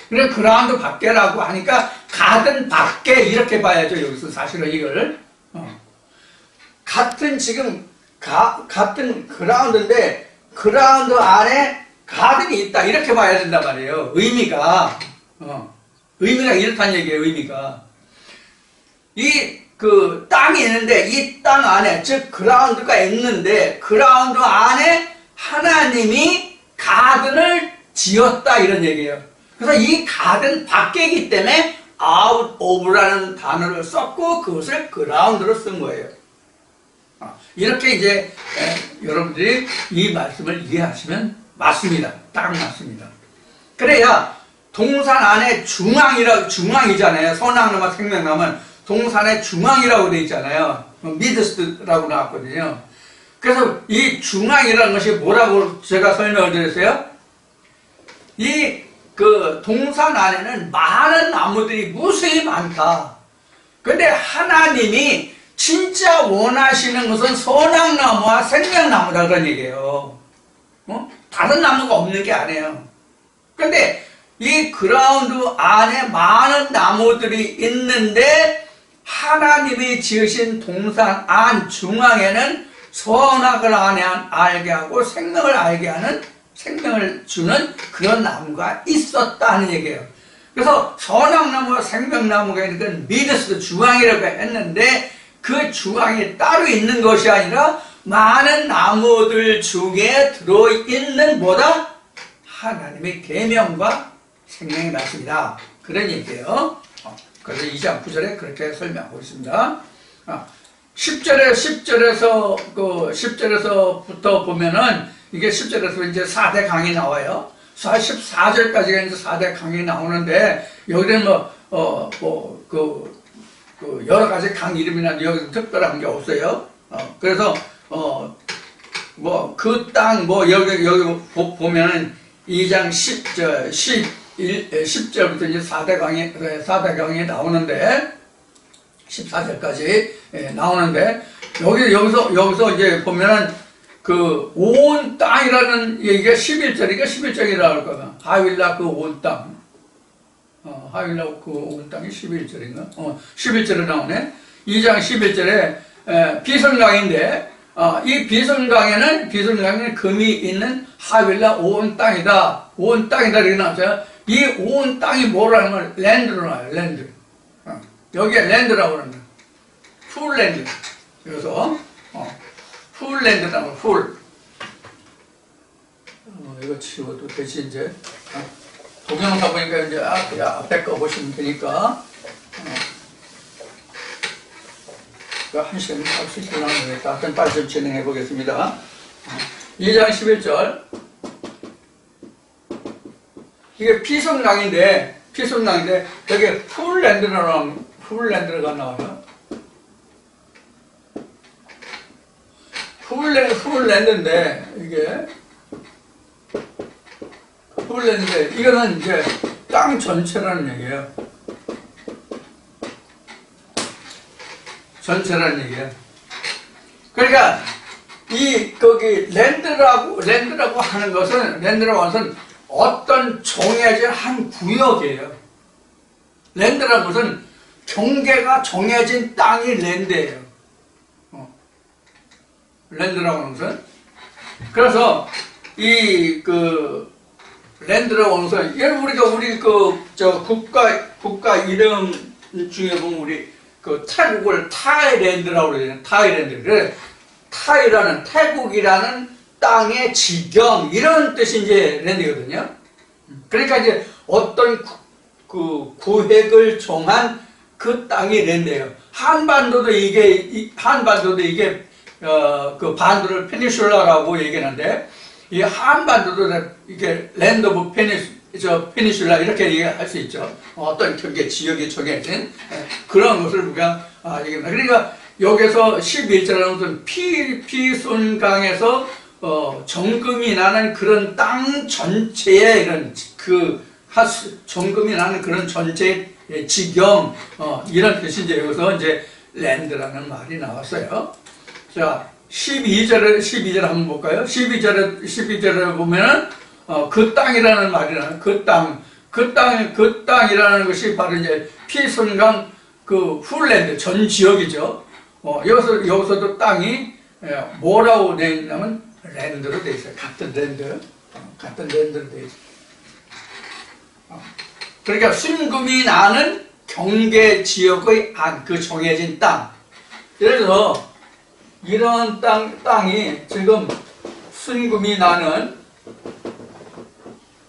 그래 그라운드 밖에라고 하니까 가든 밖에 이렇게 봐야죠. 여기서 사실은 이걸 같은 지금 같은 그라운드인데 그라운드 안에 가든이 있다 이렇게 봐야 된단 말이에요. 의미가 이렇다는 얘기예요. 의미가 그 땅이 있는데 이 땅 안에 즉 그라운드가 있는데 그라운드 안에 하나님이 가든을 지었다 이런 얘기예요. 그래서 이 가든 밖이기 때문에 out of라는 단어를 썼고 그것을 그라운드로 쓴 거예요. 이렇게 이제 여러분들이 이 말씀을 이해하시면 맞습니다. 딱 맞습니다. 그래야 동산 안에 중앙이잖아요. 선악나무와 생명나무는 동산의 중앙이라고 되어 있잖아요. 미드스트라고 나왔거든요. 그래서 이 중앙이라는 것이 뭐라고 제가 설명을 드렸어요? 그 동산 안에는 많은 나무들이 무수히 많다. 근데 하나님이 진짜 원하시는 것은 선악나무와 생명나무다 그런 얘기예요. 다른 나무가 없는 게 아니에요. 근데 이 그라운드 안에 많은 나무들이 있는데 하나님이 지으신 동산 안 중앙에는 선악을 알게 하고 생명을 알게 하는, 생명을 주는 그런 나무가 있었다는 얘기예요. 그래서 선악나무와 생명나무가 있는 건 미드스 주황이라고 했는데, 그 주황이 따로 있는 것이 아니라 많은 나무들 중에 들어있는 뭐다? 하나님의 계명과 생명의 말씀이다. 그런 얘기예요. 그래서 2장 9절에 그렇게 설명하고 있습니다. 10절에서부터 보면은, 이게 10절에서 이제 4대 강이 나와요. 14절까지가 이제 4대 강이 나오는데, 여기는 여러 가지 강 이름이나 여기 특별한 게 없어요. 그래서, 그 땅, 여기 보면은 2장 10절부터 이제 4대 강이 나오는데, 14절까지 나오는데, 여기서 이제 보면은, 온 땅이라는 얘기가 11절이라고 할 거야. 하윌라 그 온 땅. 하윌라 그 온 땅이 11절인가? 11절에 나오네. 2장 11절에 비성강인데, 이 비성강에는 금이 있는 하윌라 온 땅이다. 온 땅이다. 이렇게 나왔어요. 이 온 땅이 뭐라는 건 랜드로 나와요. 랜드. 여기에 랜드라고 그러는 거예요. 풀랜드. 그래서, 풀랜드라고, 풀. 이거 치워도 되지, 이제. 동영상 보니까 이제, 그냥 앞에 거 보시면 되니까. 한 시간 할수 있으면 되겠다. 하여튼 빨리 좀 진행해 보겠습니다. 2장 11절. 이게 피성강인데, 여기 풀랜드가 나와요. 풀랜드인데, 이거는 이제 땅 전체라는 얘기예요. 그러니까, 랜드라고 하는 것은 어떤 정해진 한 구역이에요. 랜드라는 것은 경계가 정해진 땅이 랜드예요. 랜드라고 하는 것은. 그래서, 랜드라고 하는 것은, 우리 국가 이름 중에 보면 우리 태국을 타이랜드라고 그러잖아요. 타이랜드. 그래, 태국이라는 땅의 지경, 이런 뜻이 이제 랜드거든요. 그러니까 이제 어떤 구획을 정한 그 땅이 랜드예요. 한반도도 이게 반도를 페니슐라라고 얘기하는데, 이 한반도도 이게 랜드 오브 페니슐라 이렇게 얘기할 수 있죠. 어떤 경계 지역이 정해진 그런 것을 우리가 얘기합니다. 그러니까 여기서 11절에 무슨 피손강에서 정금이 나는 그런 땅 전체의 정금이 나는 그런 전체의 지경, 이런 뜻이 이제 여기서 이제 랜드라는 말이 나왔어요. 자, 12절 한번 볼까요? 12절에 보면은, 그 땅이라는 말이 나와요. 그 땅이라는 것이 바로 이제 피선강 풀랜드, 전 지역이죠. 여기서도 땅이, 뭐라고 되어 있냐면, 랜드로 되어 있어요. 같은 랜드로 되어 있어요. 그러니까 순금이 나는 경계 지역의 그 정해진 땅. 그래서 이런 땅이 지금 순금이 나는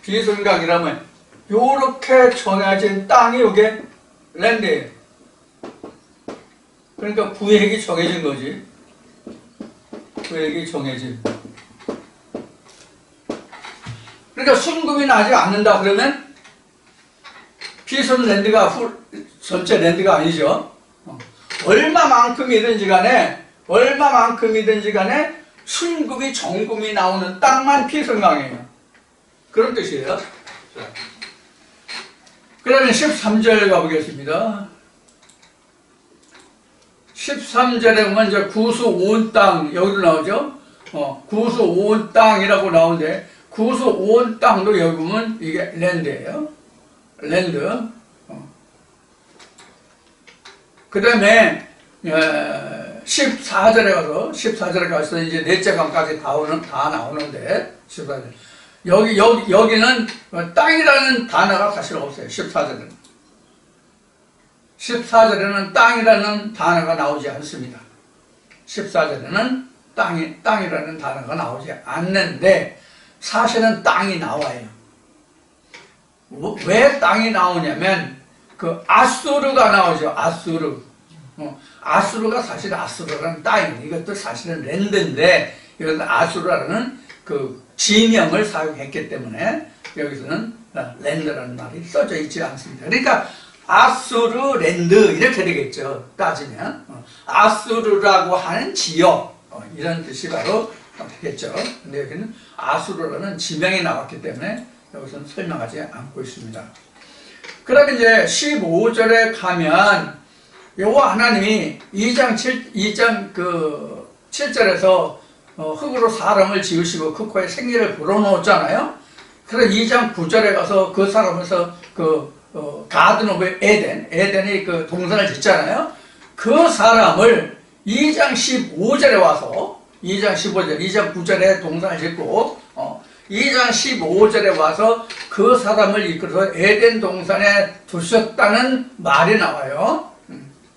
비순강이라면 요렇게 정해진 땅이 요게 랜드예요. 그러니까 구획이 정해진 거지. 구획이 정해진. 그러니까 순금이 나지 않는다 그러면 피순 랜드가 전체 랜드가 아니죠. 얼마만큼이든지 간에 순금이 정금이 나오는 땅만 피순강이에요. 그런 뜻이에요. 그러면 13절 가보겠습니다. 13절에 보면 이제 구수 온 땅, 여기도 나오죠? 구수 온 땅이라고 나오는데, 구수 온 땅도 여기 보면 이게 랜드예요. 랜드. 그 다음에, 14절에 가서 이제 넷째 강까지 다 나오는데, 14절. 여기는 땅이라는 단어가 사실 없어요. 14절에는. 14절에는 땅이라는 단어가 나오지 않습니다. 14절에는 땅이라는 단어가 나오지 않는데, 사실은 땅이 나와요. 왜 땅이 나오냐면, 그 아수르가 나오죠. 아수르가 사실 아수르라는 땅입니다. 이것도 사실은 랜드인데, 이것은 아수르라는 그 지명을 사용했기 때문에, 여기서는 랜드라는 말이 써져 있지 않습니다. 그러니까, 아수르 랜드, 이렇게 되겠죠. 따지면. 아수르라고 하는 지역, 이런 뜻이 바로 되겠죠. 근데 여기는 아수르라는 지명이 나왔기 때문에 여기서는 설명하지 않고 있습니다. 그러면 이제 15절에 가면 여호와 하나님이 2장 7절에서 흙으로 사람을 지으시고 그 코에 생기를 불어넣었잖아요. 그래서 2장 9절에 가서 그 사람에서 가든 오브 에덴의 그 동산을 짓잖아요. 그 사람을 2장 15절에 와서 2장 9절에 동산을 짓고 2장 15절에 와서 그 사람을 이끌어서 에덴 동산에 두셨다는 말이 나와요.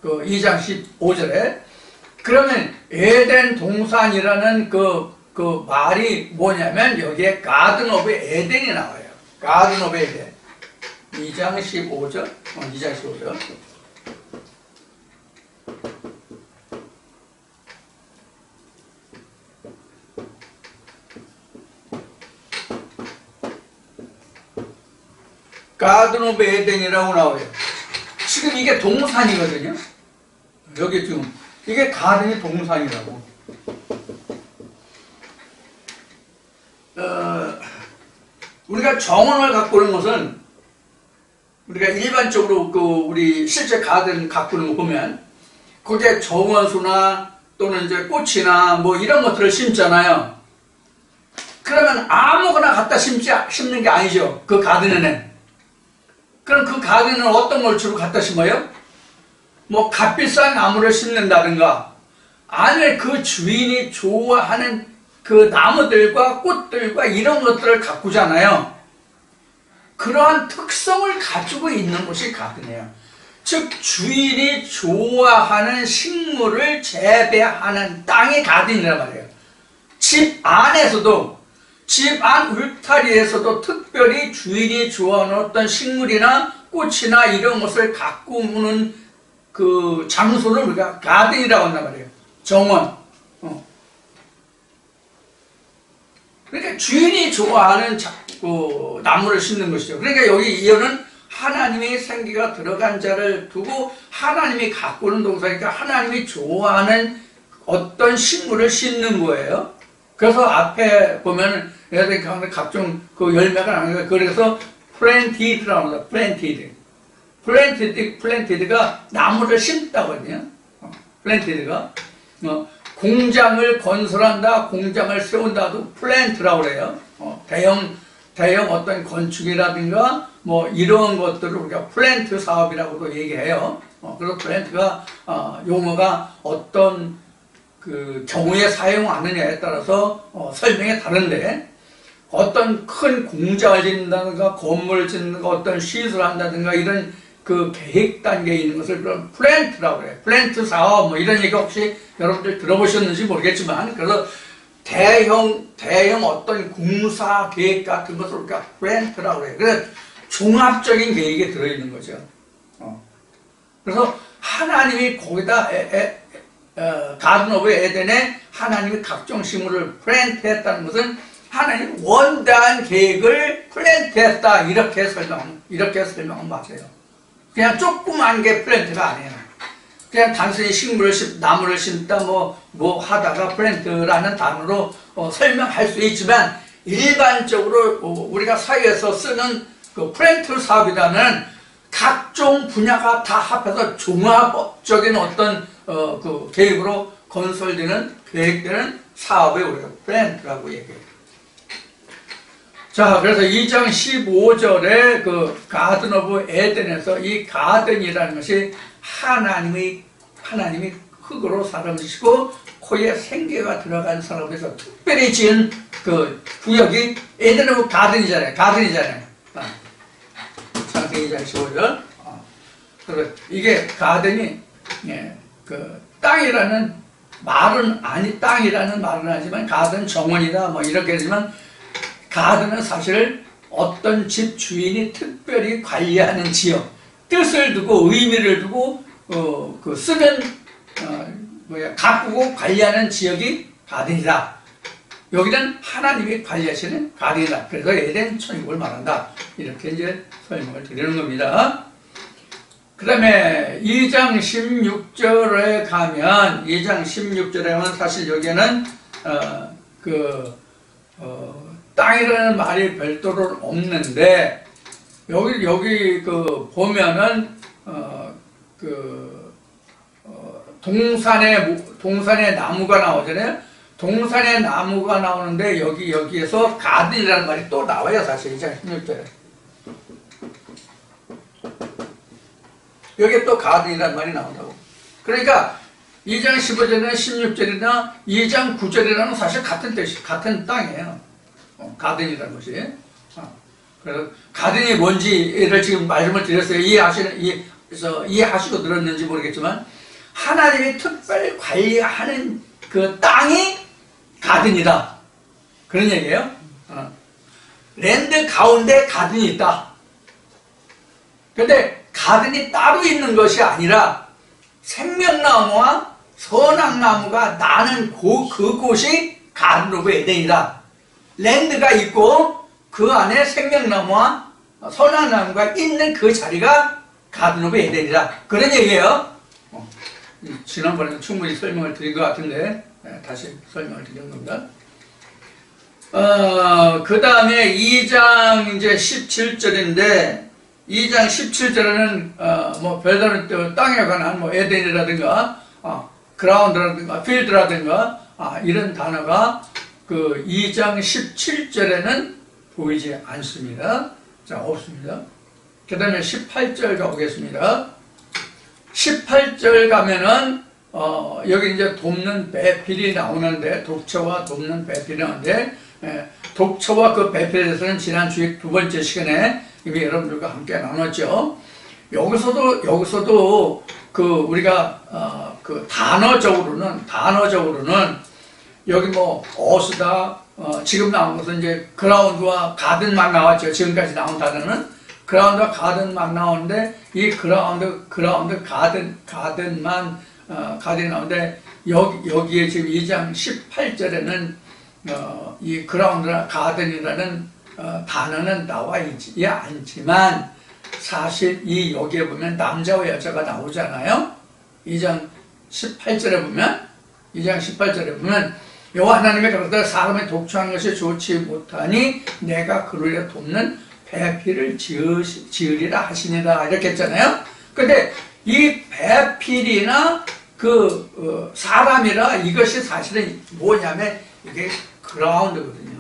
그 2장 15절에. 그러면 에덴 동산이라는 그 말이 뭐냐면 여기에 가든 오브 에덴이 나와요. 가든 오브 에덴. 2장 15절. 2장 15절. 가든 오브 에덴이라고 나와요. 지금 이게 동산이거든요. 여기 지금 이게 가든이 동산이라고. 우리가 정원을 가꾸는 것은 우리가 일반적으로 우리 실제 가든 가꾸는 거 보면 거기에 정원수나 또는 이제 꽃이나 뭐 이런 것들을 심잖아요. 그러면 아무거나 갖다 심는 게 아니죠. 그 가든에는. 그럼 그 가든은 어떤 걸 주로 갖다 심어요? 뭐 값비싼 나무를 심는다든가 아니면 그 주인이 좋아하는 그 나무들과 꽃들과 이런 것들을 가꾸잖아요. 그러한 특성을 가지고 있는 곳이 가든이에요. 즉 주인이 좋아하는 식물을 재배하는 땅이 가든이란 말이에요. 집 안에서도 집 안 울타리에서도 특별히 주인이 좋아하는 어떤 식물이나 꽃이나 이런 것을 가꾸는 그 장소를 우리가 가든이라고 한단 말이에요. 정원. 그러니까 주인이 좋아하는 나무를 심는 것이죠. 그러니까 여기 이어는 하나님의 생기가 들어간 자를 두고 하나님이 가꾸는 동사니까 하나님이 좋아하는 어떤 식물을 심는 거예요. 그래서 앞에 보면 예를 들어 각종 그 열매가 나오니까 그래서 플랜티드라고 합니다. 플랜티드가 나무를 심다거든요. 플랜티드가 공장을 건설한다, 공장을 세운다도 플랜트라고 그래요. 대형 어떤 건축이라든가 뭐 이런 것들을 우리가 플랜트 사업이라고도 얘기해요. 그래서 플랜트가 용어가 어떤 그 경우에 사용하느냐에 따라서 설명이 다른데 어떤 큰 공장을 짓는다든가 건물을 짓는다든가 어떤 시설을 한다든가 이런 그 계획 단계에 있는 것을 그런 플랜트라고 해요. 플랜트 사업 뭐 이런 얘기 혹시 여러분들 들어보셨는지 모르겠지만 그래서 대형 어떤 공사 계획 같은 것을 우리가 플랜트라고 해요. 그래서 종합적인 계획이 들어있는 거죠. 그래서 하나님이 거기다 가든 오브 에덴에 하나님이 각종 식물을 플랜트했다는 것은 하나님 원대한 계획을 플랜트했다 이렇게 설명은 맞아요. 그냥 조그만 게 플랜트가 아니에요. 그냥 단순히 나무를 심다 뭐 하다가 플랜트라는 단어로 설명할 수 있지만 일반적으로 우리가 사회에서 쓰는 그 플랜트 사업이라는 각종 분야가 다 합해서 종합적인 어떤 그 계획으로 건설되는 계획되는 사업에 우리가 플랜트라고 얘기해요. 자, 그래서 2장 15절에 그 가든 오브 에덴에서 이 가든이라는 것이 하나님이 흙으로 사람을 짓고 코에 생기가 들어간 사람에서 특별히 지은 그 구역이 에덴은 가든이잖아요. 창세기 2장 15절. 그래서 이게 가든이 그 땅이라는 말은 땅이라는 말은 하지만 가든 정원이다 뭐 이렇게 하지만 가든은 사실 어떤 집 주인이 특별히 관리하는 지역, 뜻을 두고 의미를 두고 그 쓰는 가꾸고 관리하는 지역이 가든이다. 여기는 하나님이 관리하시는 가든이다. 그래서 에덴 천국을 말한다. 이렇게 이제 설명을 드리는 겁니다. 그 다음에 2장 16절에 가면, 2장 16절에 가면 사실 여기에는, 땅이라는 말이 별도로 없는데, 여기 보면은, 동산의 나무가 나오잖아요. 동산의 나무가 나오는데, 여기에서 가든이라는 말이 또 나와요, 사실 2장 16절에. 여기에 또 가든이라는 말이 나온다고. 그러니까 2장 15절이나 16절이나 2장 9절이라는 사실 같은 뜻이, 같은 땅이에요. 가든이라는 것이. 그래서 가든이 뭔지를 지금 말씀을 드렸어요. 이해하시고 들었는지 모르겠지만 하나님이 특별히 관리하는 그 땅이 가든이다. 그런 얘기예요. 랜드 가운데 가든이 있다. 근데 가든이 따로 있는 것이 아니라 생명나무와 선악나무가 나는 그곳이 가든 오브 에덴이다. 랜드가 있고 그 안에 생명나무와 선악나무가 있는 그 자리가 가든 오브 에덴이다. 그런 얘기예요. 지난번에는 충분히 설명을 드린 것 같은데 다시 설명을 드리는 겁니다. 그 다음에 2장 이제 17절인데 2장 17절에는 뭐 별다른 땅에 관한 뭐 에덴이라든가 그라운드라든가 필드라든가 이런 단어가 그 2장 17절에는 보이지 않습니다. 자, 없습니다. 그 다음에 18절 가보겠습니다. 18절 가면은 여기 이제 돕는 배필이 나오는데 독처와 돕는 배필이 나오는데 독처와 그 배필에 대해서는 지난 주일 두 번째 시간에 이미 여러분들과 함께 나눴죠. 여기서도 그 우리가 그 단어적으로는 여기 뭐 어스다 지금 나온 것은 이제 그라운드와 가든만 나왔죠. 지금까지 나온 단어는 그라운드와 가든만 나오는데 이 그라운드 가든만 가든이 나오는데 여기에 지금 2장 18절에는 이 그라운드나 가든이라는 단어는 나와 있지 않지만 사실 여기에 보면 남자와 여자가 나오잖아요. 2장 18절에 보면 여호와 하나님의 가로되 사람의 독초하는 것이 좋지 못하니 내가 그를 위해 돕는 배필을 지으리라 하시니라 이렇게 했잖아요. 근데 이 배필이나 그 사람이라 이것이 사실은 뭐냐면 이게 그라운드거든요.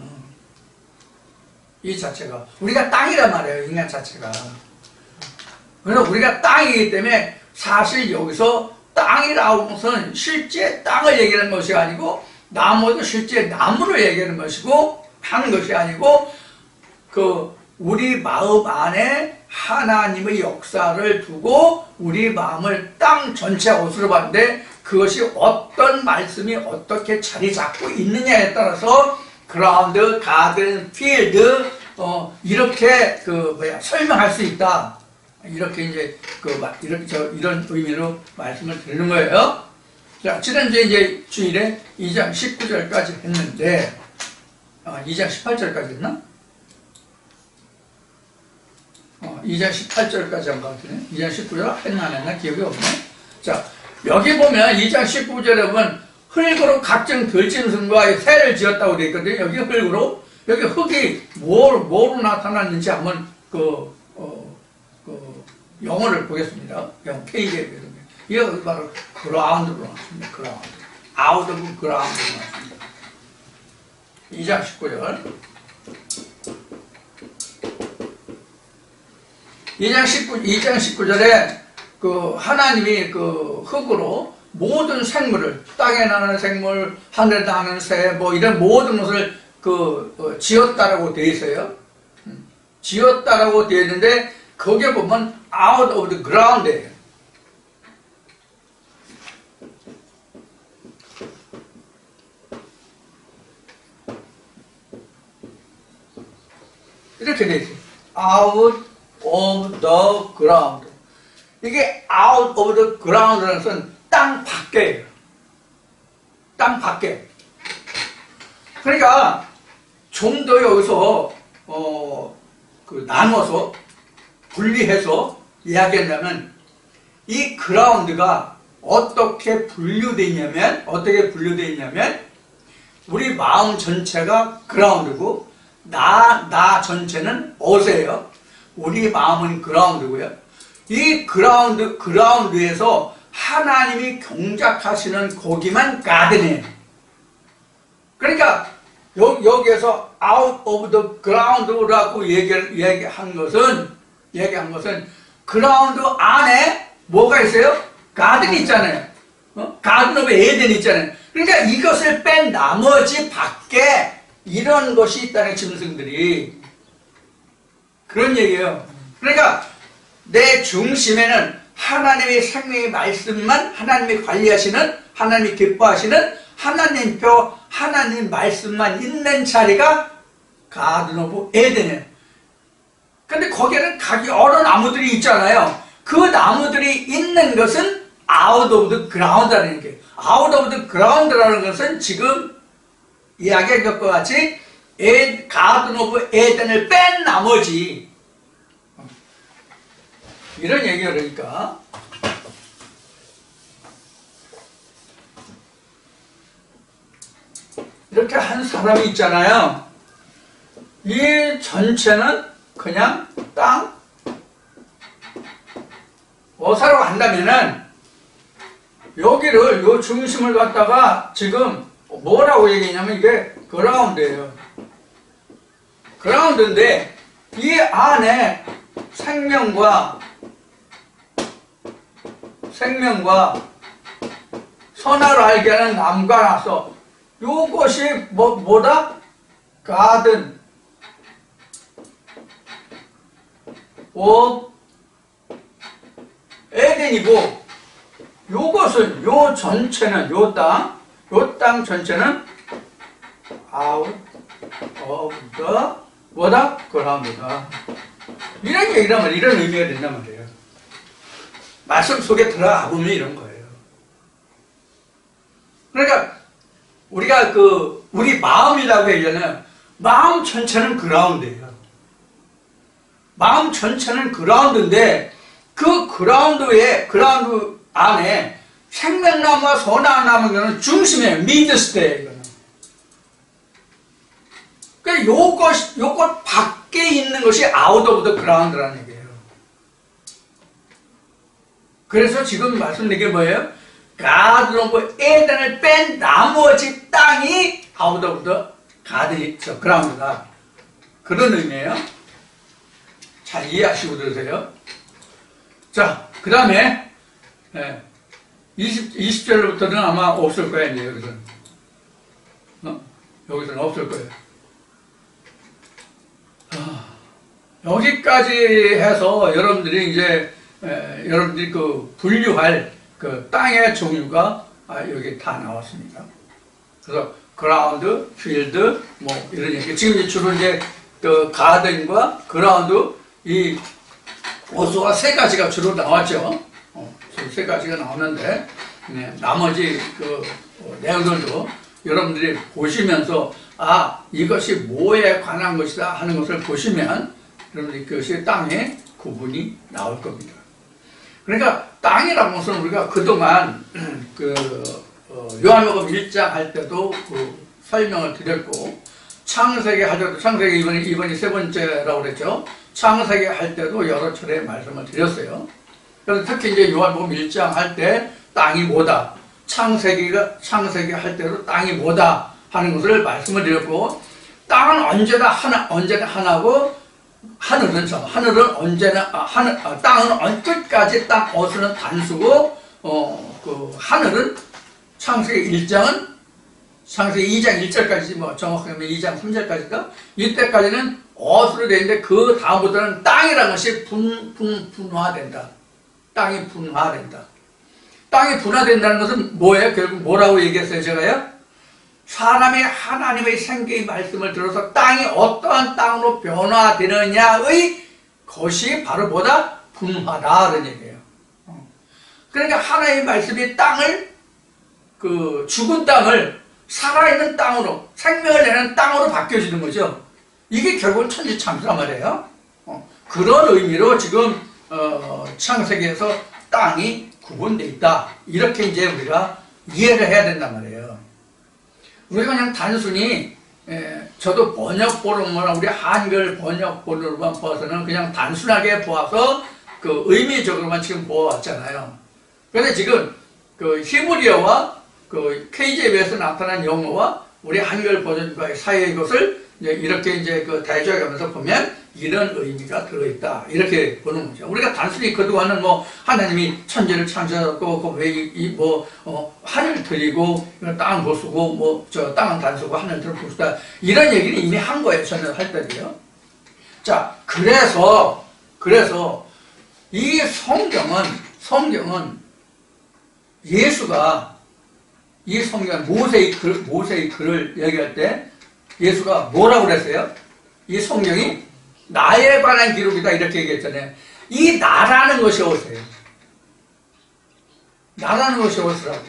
이 자체가 우리가 땅이란 말이에요. 인간 자체가. 그래서 우리가 땅이기 때문에 사실 여기서 땅이라고 것은 실제 땅을 얘기하는 것이 아니고 나무도 실제 나무를 얘기하는 것이고 하는 것이 아니고 그 우리 마음 안에 하나님의 역사를 두고 우리 마음을 땅 전체 옷으로 봤는데 그것이 어떤 말씀이 어떻게 자리 잡고 있느냐에 따라서 그라운드, 가든, 필드 이렇게 설명할 수 있다. 이렇게 이제 이런 의미로 말씀을 드리는 거예요. 자, 지난주에 이제 주일에 2장 19절까지 했는데 2장 18절까지 했나? 2장 18절까지 한 것 같으네. 2장 19절 했나 안 했나 기억이 없네. 자, 여기 보면 2장 19절에 보면 흙으로 각종 들짐승과 새를 지었다고 되어 있거든요. 여기 흙으로. 여기 흙이 뭐로 나타났는지 한번 영어를 보겠습니다. KJ에 보겠습니다. 이거 바로 그라운드로 나왔습니다. 그라운드. 아웃 오브 그라운드로 나왔습니다. 2장 19절. 2장 19절에 하나님이 흙으로 모든 생물을, 땅에 나는 생물, 하늘에 나는 새, 뭐 이런 모든 것을 지었다라고 되어 있어요. 지었다라고 되어 있는데 거기에 보면 out of the ground예요. 이렇게 되어 있어요. out of the ground. 이게 out of the ground라는 것은 땅 밖에예요. 땅 밖에. 그러니까 좀 더 여기서 나눠서 분리해서 이야기한다면 이 그라운드가 어떻게 분류되어 있냐면 우리 마음 전체가 그라운드고 나 전체는 어세요. 우리 마음은 그라운드고요. 이 그라운드에서 하나님이 경작하시는 거기만 가든이에요. 그러니까 여기에서 out of the ground라고 얘기한 것은 그라운드 안에 뭐가 있어요? 가든이 있잖아요. 가든 오브 에덴이 있잖아요. 그러니까 이것을 뺀 나머지 밖에 이런 것이 있다는 짐승들이 그런 얘기예요. 그러니까 내 중심에는 하나님의 생명의 말씀만, 하나님이 관리하시는, 하나님이 기뻐하시는 하나님표, 하나님 말씀만 있는 자리가 가든 오브 에덴이에요. 근데 거기에는 여러 나무들이 있잖아요. 그 나무들이 있는 것은 out of the ground라는 게, out of the ground라는 것은 지금 이야기한 것과 같이 가든 오브 에덴을 뺀 나머지, 이런 얘기가 그러니까 이렇게 한 사람이 있잖아요. 이 전체는 그냥 땅 어사로 간다면은 여기를, 요 중심을 갖다가 지금 뭐라고 얘기했냐면 이게 그라운드예요. 그라운드인데 이 안에 생명과 선악을 알게 하는 나무가 나서 요것이 뭐다? 가든 오브 에덴이고, 요것은 요 전체는 요 땅 전체는 out of the 뭐다? ground다. 이런 얘기란 말이에요. 이런 의미가 된단 말이에요. 말씀 속에 들어가 보면 이런 거예요. 그러니까 우리가 우리 마음이라고 얘기하잖아요. 마음 전체는 그라운드예요. 마음 전체는 그라운드인데 그 그라운드 안에 생명나무와 선악나무는 중심이에요. 미드스테예요. 이거는. 그러니까 요것 밖에 있는 것이 out of the ground라는 얘기예요. 그래서 지금 말씀드린 게 뭐예요? 가든 오브 에덴을 뺀 나머지 땅이 out of the 가든이 그라운드다. 그런 의미예요. 잘 이해하시고 들으세요. 자, 그 다음에 20절부터는 아마 없을 거예요. 이제 여기서는 여기서는 없을 거예요. 여기까지 해서 여러분들이 이제 여러분들이 분류할 땅의 종류가 여기 다 나왔습니다. 그래서 그라운드, 필드, 뭐 이런 얘기. 지금 이제 주로 이제 가든과 그라운드 이 어수가 세 가지가 주로 나왔죠. 세 가지가 나오는데 나머지 내용들도 여러분들이 보시면서 이것이 뭐에 관한 것이다 하는 것을 보시면 여러분들이 그것이 땅의 구분이 나올 겁니다. 그러니까 땅이라는 것은 우리가 그동안 요한복음 1장 할 때도 설명을 드렸고, 창세기 할 때도, 창세기 이번이 세 번째라고 그랬죠. 창세기 할 때도 여러 차례 말씀을 드렸어요. 그래서 특히 이제 요한복음 1장 할 때 땅이 뭐다, 창세기 할 때도 땅이 뭐다 하는 것을 말씀을 드렸고, 땅은 언제나 하나고, 하늘은 언제나 땅은 끝까지 어수는 단수고, 그 하늘은 창세기 1장은 창세기 2장 1절까지 뭐 정확하게 하면 2장 3절까지가 이때까지는 어수로 되어 있는데 그 다음부터는 땅이라는 것이 분화된다. 땅이 분화된다. 땅이 분화된다는 것은 뭐예요? 결국 뭐라고 얘기했어요 제가요? 사람이 하나님의 생계의 말씀을 들어서 땅이 어떠한 땅으로 변화되느냐의 것이 바로 뭐다? 분화다라는 얘기예요. 그러니까 하나님의 말씀이 땅을 그 죽은 땅을 살아있는 땅으로 생명을 내는 땅으로 바뀌어지는 거죠. 이게 결국은 천지창조란 말이에요. 그런 의미로 지금 창세기에서 땅이 구분되어 있다. 이렇게 이제 우리가 이해를 해야 된단 말이에요. 우리가 그냥 단순히 저도 번역본으로만 우리 한글 번역본으로만 보아서는 그냥 단순하게 보아서 그 의미적으로만 지금 보아왔잖아요. 그런데 지금 그 히브리어와 그 KJV에서 나타난 영어와 우리 한글 버전과의 사이의 것을 이렇게 이제 그 대조해가면서 보면 이런 의미가 들어있다. 이렇게 보는 거죠. 우리가 단순히 그동안은 뭐 하나님이 천지를 창조하고 그 외에 하늘 들이고 땅은 보수고 뭐 저 땅은 단수고 하늘은 보수다. 이런 얘기는 이미 한 거예요. 저는 할 때도요. 자, 그래서 이 성경은 예수가 이 성경 모세의 글을 얘기할 때 예수가 뭐라고 그랬어요? 이 성경이 나에 관한 기록이다 이렇게 얘기했잖아요. 이 나라는 것이 어디세요? 나라는 것이 어디라고?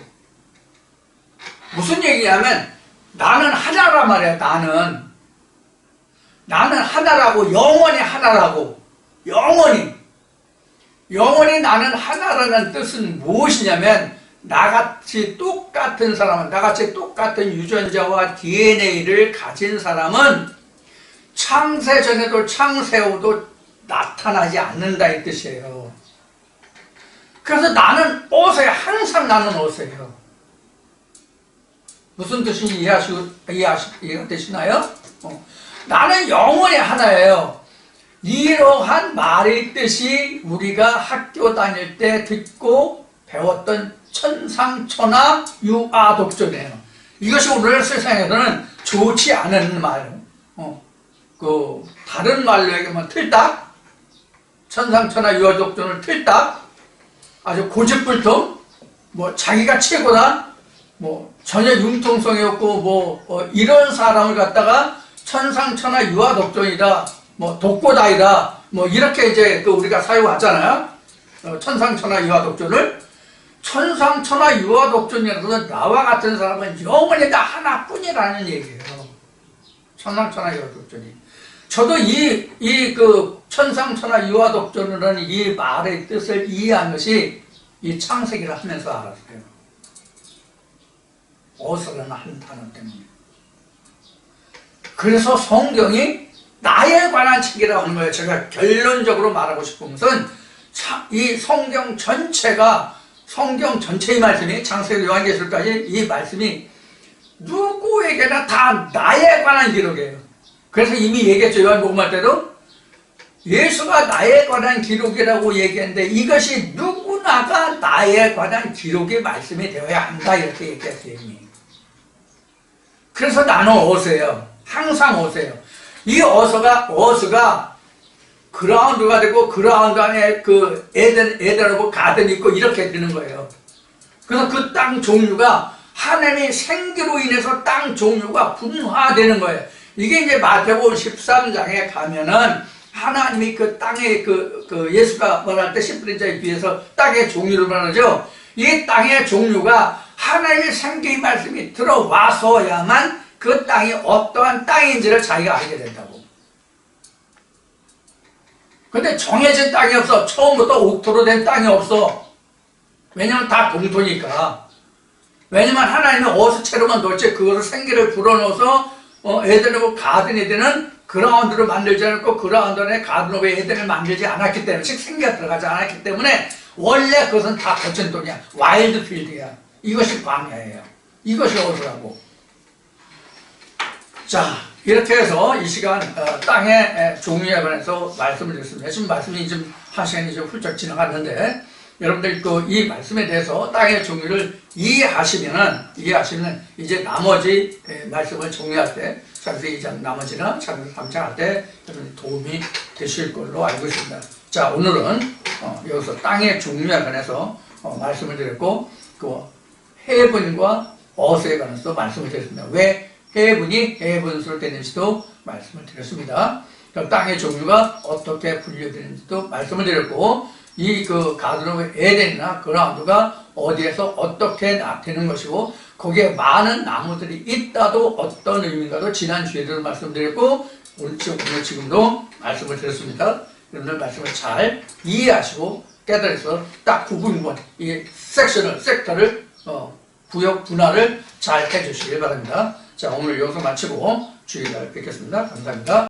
무슨 얘기냐면 나는 하나란 말이야. 나는 하나라고. 영원히 하나라고. 영원히 나는 하나라는 뜻은 무엇이냐면 나같이 똑같은 사람은, 나같이 똑같은 유전자와 DNA를 가진 사람은 창세 전에도 창세 후도 나타나지 않는다 이 뜻이에요. 그래서 나는 어세요. 항상 나는 어세요. 무슨 뜻인지 이해가 되시나요? 나는 영원히 하나예요. 이러한 말의 뜻이 우리가 학교 다닐 때 듣고 배웠던 천상천하 유아독존이에요. 이것이 오늘 세상에서는 좋지 않은 말, 다른 말로 얘기하면 틀딱, 천상천하 유아독존을 틀딱, 아주 고집불통, 뭐 자기가 최고다, 뭐 전혀 융통성이 없고 이런 사람을 갖다가 천상천하 유아독존이다, 뭐 독고다이다, 뭐 이렇게 이제 우리가 사용하잖아요. 천상천하 유아독존을. 천상천하 유아독존이라는 것은 나와 같은 사람은 영원히 다 하나뿐이라는 얘기예요. 천상천하 유아독존이. 저도 그 천상천하 유아독존이라는 이 말의 뜻을 이해한 것이 이 창세기를 하면서 알았어요. 어설한 한 단어 때문에. 그래서 성경이 나에 관한 책이라고 하는 거예요. 제가 결론적으로 말하고 싶은 것은 이 성경 전체의 말씀이 창세기 요한계시록까지 이 말씀이 누구에게나 다 나에 관한 기록이에요. 그래서 이미 얘기했죠. 요한복음할 때도 예수가 나에 관한 기록이라고 얘기했는데 이것이 누구나가 나에 관한 기록의 말씀이 되어야 한다 이렇게 얘기했어요. 이미. 그래서 나는 어세요. 항상 어세요. 이 어서가 그라운드가 되고 그라운드 안에 그 에덴하고 가든이 있고 이렇게 되는 거예요. 그래서 그 땅 종류가 하나님의 생기로 인해서 땅 종류가 분화되는 거예요. 이게 이제 마태복음 13장에 가면은 하나님이 그 땅에 예수가 말할 때 10분의 자에 비해서 땅의 종류를 말하죠. 이 땅의 종류가 하나님의 생기의 말씀이 들어와서야만 그 땅이 어떠한 땅인지를 자기가 알게 된다고. 근데 정해진 땅이 없어. 처음부터 옥토로 된 땅이 없어. 왜냐면 다 동토니까. 왜냐면 하나님은 어수체로만 도대체 그것을 생기를 불어넣어서 에덴하고 가든이 되는 그라운드를 만들지 않았고 그라운드 안에 가든 오브 에덴을 만들지 않았기 때문에 즉 생기가 들어가지 않았기 때문에 원래 그것은 다 거친 땅이야. 와일드 필드야. 이것이 광야예요. 이것이 어수라고. 자, 이렇게 해서 이 시간 땅의 종류에 관해서 말씀을 드렸습니다. 지금 말씀이 좀 한 시간이 좀 훌쩍 지나갔는데 여러분들 이 말씀에 대해서 땅의 종류를 이해하시면 이제 나머지 말씀을 정리할 때 창세기 2장 나머지나 창세기 3장 할 때 여러분 도움이 되실 걸로 알고 있습니다. 자, 오늘은 여기서 땅의 종류에 관해서 말씀을 드렸고 그 해분과 어수에 관해서 말씀을 드렸습니다. 왜 해분이 해분수로 되는지도 말씀을 드렸습니다. 그럼 땅의 종류가 어떻게 분류되는지도 말씀을 드렸고 이 가드론 에덴이나 그라운드가 어디에서 어떻게 되는 것이고 거기에 많은 나무들이 있다도 어떤 의미인가도 지난주에도 말씀드렸고 오늘 지금도 말씀을 드렸습니다. 여러분들 말씀을 잘 이해하시고 깨달아서 딱 구분, 이 섹터를 구역 분할을 잘 해주시길 바랍니다. 자, 오늘 여기서 마치고 주일날 뵙겠습니다. 감사합니다.